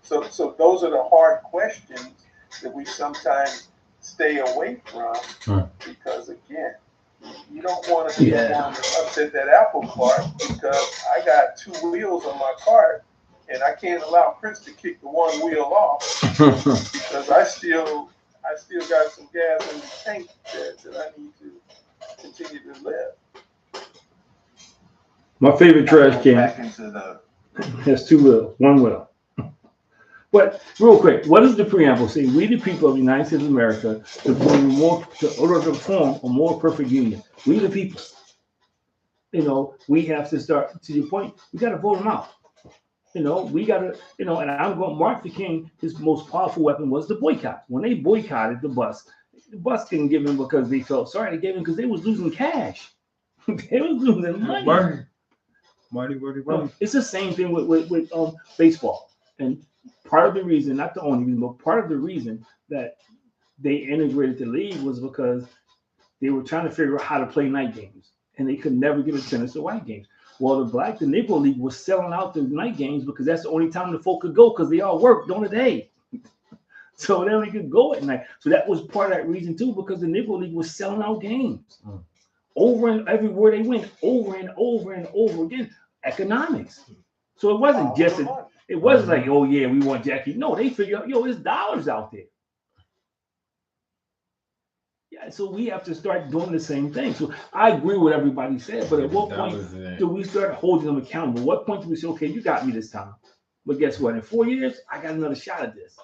So those are the hard questions that we sometimes stay away from because, again, you don't want to be the one that upset that apple cart because I got two wheels on my cart and I can't allow Chris to kick the one wheel off because I still got some gas in the tank that I need to continue to live. My favorite trash can Back into the has two wheels, one wheel. But real quick, what does the preamble say? We, the people of the United States of America, to form a more perfect union. We, the people. You know, we have to start. To your point, we got to vote them out. You know, we got to. You know, and I'm going. Martin Luther King, his most powerful weapon was the boycott. When they boycotted the bus didn't give him because they felt sorry. They gave him because they was losing cash. They was losing money. Money. It's the same thing with baseball. And part of the reason, not the only reason, but part of the reason that they integrated the league was because they were trying to figure out how to play night games. And they could never get attendance to white games. Well, the Negro League was selling out the night games because that's the only time the folk could go because they all work during the day. So then we could go at night. So that was part of that reason too, because the Negro League was selling out games. Over and everywhere they went, over and over and over again. Economics. So it wasn't just it wasn't like, oh yeah, we want Jackie. No, they figured out, there's dollars out there. Yeah, so we have to start doing the same thing. So I agree with everybody said, but at what point do we start holding them accountable? What point do we say, okay, you got me this time, but guess what? In 4 years, I got another shot at this.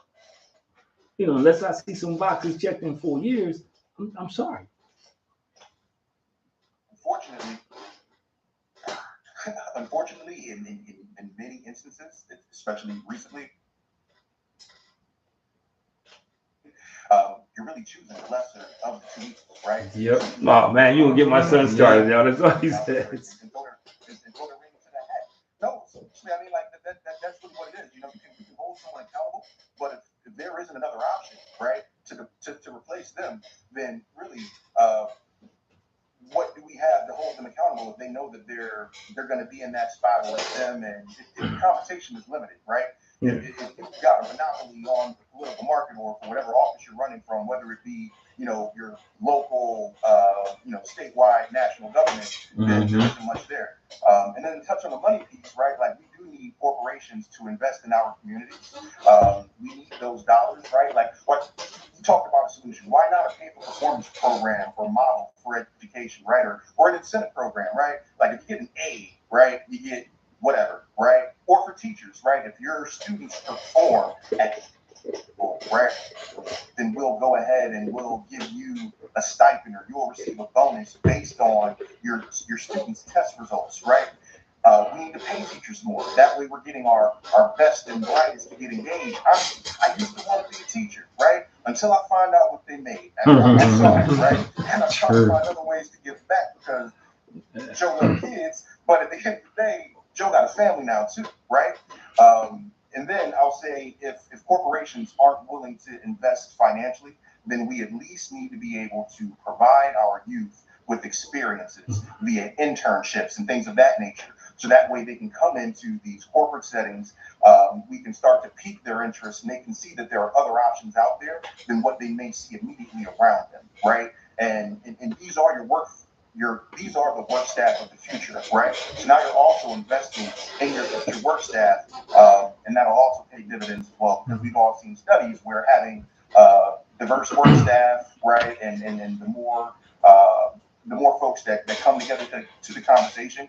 You know, unless I see some boxes checked in 4 years, I'm sorry. Unfortunately, in many instances, especially recently, you're really choosing the lesser of the two evils, right? Yep. Oh man, you gonna get my son started, y'all. That's all he says. No, I mean, like that's really what it is. You know, you can hold someone accountable, but if there isn't another option, right, to replace them, then really, what do we have to hold them accountable if they know that they're going to be in that spot with them, and the compensation is limited, right? Yeah. If you've got a monopoly on the political market or for whatever office you're running from, whether it be, your local, statewide, national government, then there isn't much there. And then to touch on the money piece, right? Like we do need corporations to invest in our communities. We need those dollars, right? Like what you talked about a solution. Why not a pay-for-performance program or model for education, right? Or an incentive program, right? Like if you get an A, right, you get whatever, right? Or for teachers, right? If your students perform at school, right, then we'll go ahead and we'll give you a stipend or you'll receive a bonus based on your students' test results, right? We need to pay teachers more. That way we're getting our best and brightest to get engaged. I used to want to be a teacher, right? Until I find out what they made. And I'm sorry, right? And I'm trying to find other ways to give back because Joe got kids, but at the end of the day, Joe got a family now too, right? And then I'll say if corporations aren't willing to invest financially, then we at least need to be able to provide our youth with experiences via internships and things of that nature. So that way they can come into these corporate settings, we can start to pique their interest and they can see that there are other options out there than what they may see immediately around them, right? And these are these are the work staff of the future, right? So now you're also investing in your future work staff, and that'll also pay dividends as well, because we've all seen studies where having diverse work staff, right, and the more folks that come together to the conversation,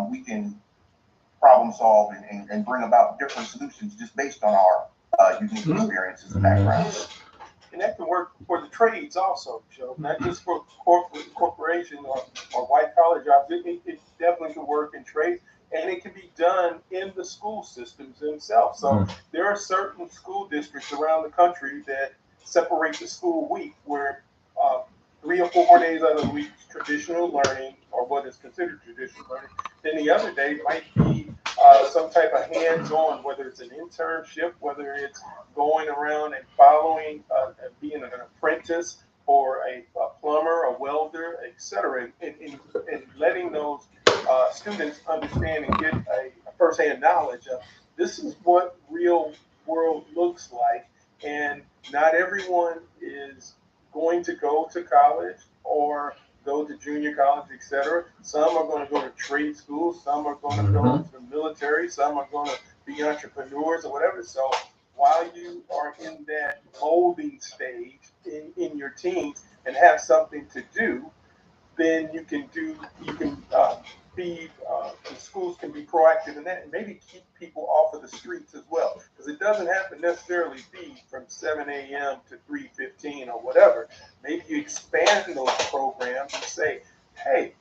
we can problem solve and bring about different solutions just based on our unique experiences and backgrounds. And that can work for the trades also, Joe, not just for corporations or white collar jobs. It definitely can work in trades, and it can be done in the school systems themselves. So there are certain school districts around the country that separate the school week where 3 or 4 days out of the week is traditional learning, or what is considered traditional learning. Then the other day might be some type of hands-on, whether it's an internship, whether it's going around and following, being an apprentice or a plumber, a welder, etc., and letting those students understand and get a first-hand knowledge of this is what real world looks like. And not everyone is going to go to college or go to junior college, etc. Some are going to go to trade schools, some are going to go to the military, some are going to be entrepreneurs or whatever. So while you are in that molding stage in your teens and have something to do, then you can be, the schools can be proactive in that and maybe keep people off of the streets as well. Because it doesn't have to necessarily be from 7 a.m. to 3:15 or whatever. Maybe you expand those programs and say, hey,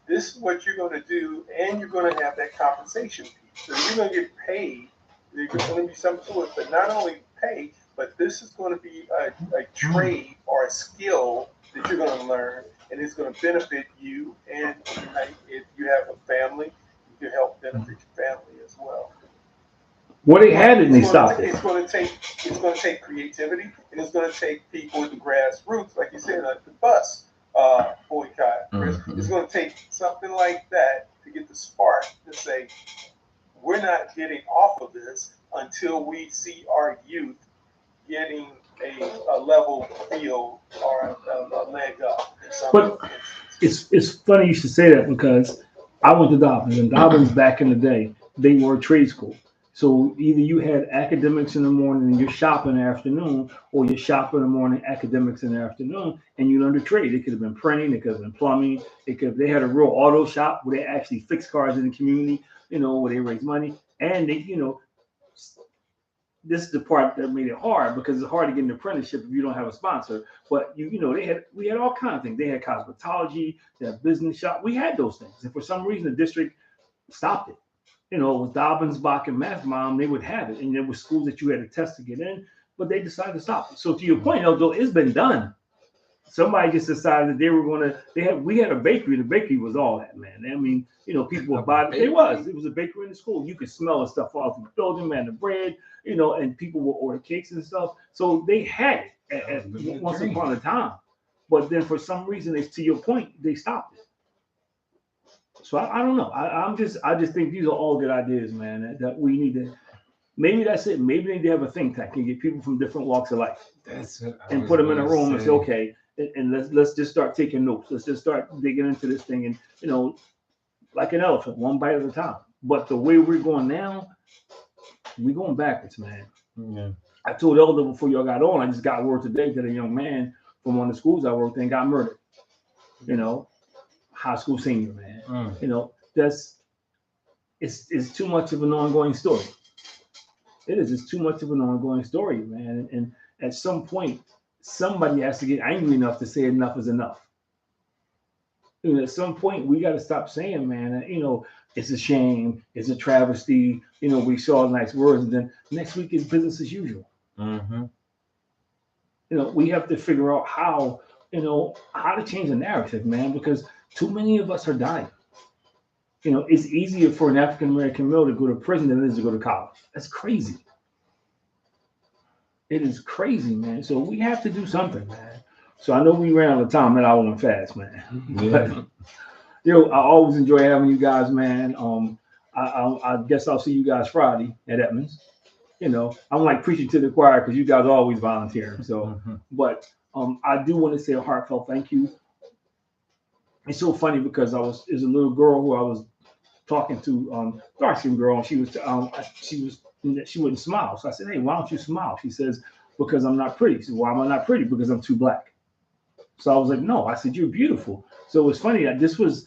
this is what you're going to do, and you're going to have that compensation piece. So you're going to get paid. There's going to be some to it, but not only pay, but this is going to be a trade or a skill that you're going to learn, and it's going to benefit you. And if you have a family, you can help benefit your family as well. Well, they had it and they stopped it. It's going to take creativity, and it's going to take people with the grassroots, like you said, like the bus boycott. It's going to take something like that to get the spark to say, we're not getting off of this until we see our youth getting a level field or a leg up. But it's funny you should say that, because I went to Dobbins, and Dobbins back in the day, they were a trade school. So either you had academics in the morning and you're shopping in the afternoon, or you're shopping in the morning, academics in the afternoon, and you learned a trade. It could have been printing, it could have been plumbing, they had a real auto shop where they actually fix cars in the community, where they raise money. And they, this is the part that made it hard, because it's hard to get an apprenticeship if you don't have a sponsor. But we had all kinds of things. They had cosmetology, they had business shop. We had those things, and for some reason the district stopped it. With Dobbins, Bach, and Mathmom, they would have it, and there were schools that you had to test to get in, but they decided to stop it. So to your point, though, it's been done. Somebody just decided that they were going to. We had a bakery. The bakery was all that, man. I mean, people would buy it. It was a bakery in the school. You could smell the stuff off the building, man, the bread, and people would order cakes and stuff. So they had it once upon a time, but then for some reason, to your point, they stopped it. So I don't know. I just think these are all good ideas, man. That we need to. Maybe that's it. Maybe they need to have a think tank and get people from different walks of life, and put them in a room and say, okay, and let's just start taking notes. Let's just start digging into this thing, and like an elephant, one bite at a time. But the way we're going now, we're going backwards, man. Yeah. I told Elder before y'all got on. I just got word today that a young man from one of the schools I worked in got murdered. High school senior, man. It's too much of an ongoing story. It is. It's too much of an ongoing story, man. And at some point, somebody has to get angry enough to say enough is enough. At some point, we got to stop saying, man, it's a shame, it's a travesty. We saw nice words, and then next week is business as usual. We have to figure out how to change the narrative, man, because too many of us are dying. It's easier for an African American male to go to prison than it is to go to college. That's crazy. It is crazy, man. So we have to do something, man. So I know we ran out of time, and I went fast, man. Yeah. But, I always enjoy having you guys, man. I guess I'll see you guys Friday at Edmonds. I'm like preaching to the choir because you guys are always volunteering. So, but I do want to say a heartfelt thank you. It's so funny because there's a little girl who I was talking to, dark-skinned girl, and she wouldn't smile. So I said, hey, why don't you smile? She says, because I'm not pretty. She said, why am I not pretty? Because I'm too black. So I was like, no. I said, you're beautiful. So it was funny that this was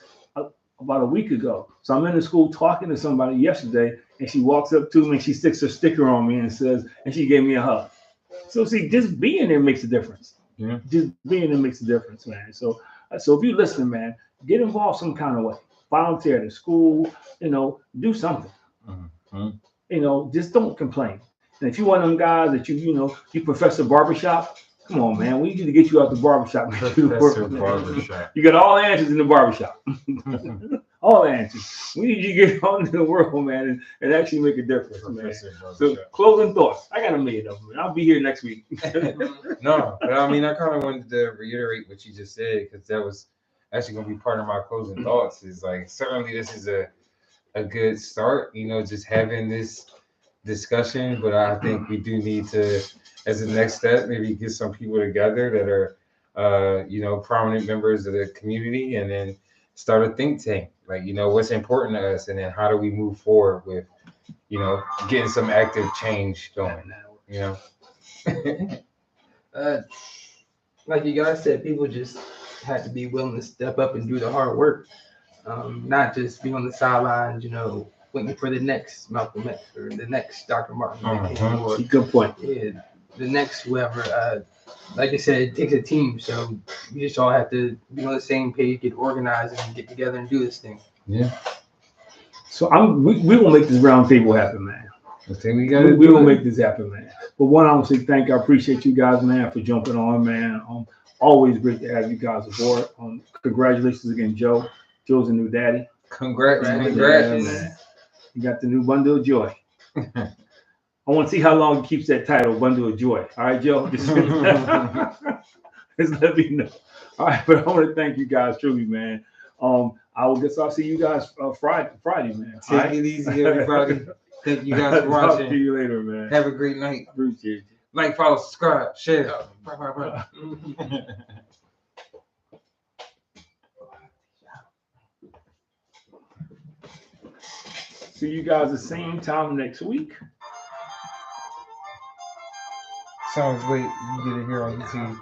about a week ago. So I'm in the school talking to somebody yesterday, and she walks up to me and she sticks her sticker on me and she gave me a hug. So see, just being there makes a difference. Yeah. Just being there makes a difference, man. So if you listen, man, get involved some kind of way. Volunteer at a school, do something. Just don't complain. And if you one of them guys that you professor barbershop, come on, man. We need to get you out the barbershop. Professor barbershop. You got all the answers in the barbershop. all the answers. We need you to get out into the world, man, and actually make a difference, man. Professor Barber So Shop. closing thoughts. I got a million of them. I'll be here next week. No, but I mean, I kind of wanted to reiterate what you just said because that was actually going to be part of my closing thoughts. Is like certainly this is a good start, you know, just having this discussion. But I think we do need to, as a next step, maybe get some people together that are, you know, prominent members of the community, and then start a think tank. Like, you know, what's important to us, and then how do we move forward with, you know, getting some active change going. You know. Like you guys said, people just had to be willing to step up and do the hard work, not just be on the sidelines, you know, waiting for the next Malcolm X or the next Dr. Martin Luther King or Good point. yeah, the next whoever. Like I said, it takes a team, so we just all have to be on the same page, get organized, and get together and do this thing. Yeah. So we will make this round table happen, man. I think we got We will make this happen, man. But one, I want to say thank you. I appreciate you guys, man, for jumping on, man. Always great to have you guys aboard. Congratulations again, Joe. Joe's a new daddy. Congrats. Yeah, man. You got the new bundle of joy. I want to see how long he keeps that title, bundle of joy. All right, Joe. Just let me know. All right, but I want to thank you guys truly, man. I'll see you guys Friday, man. Take it easy, everybody. Thank you guys for watching. Talk to you later, man. Have a great night. Appreciate you. Like, follow, subscribe, share. See you guys the same time next week. Sounds late. You get it here on YouTube.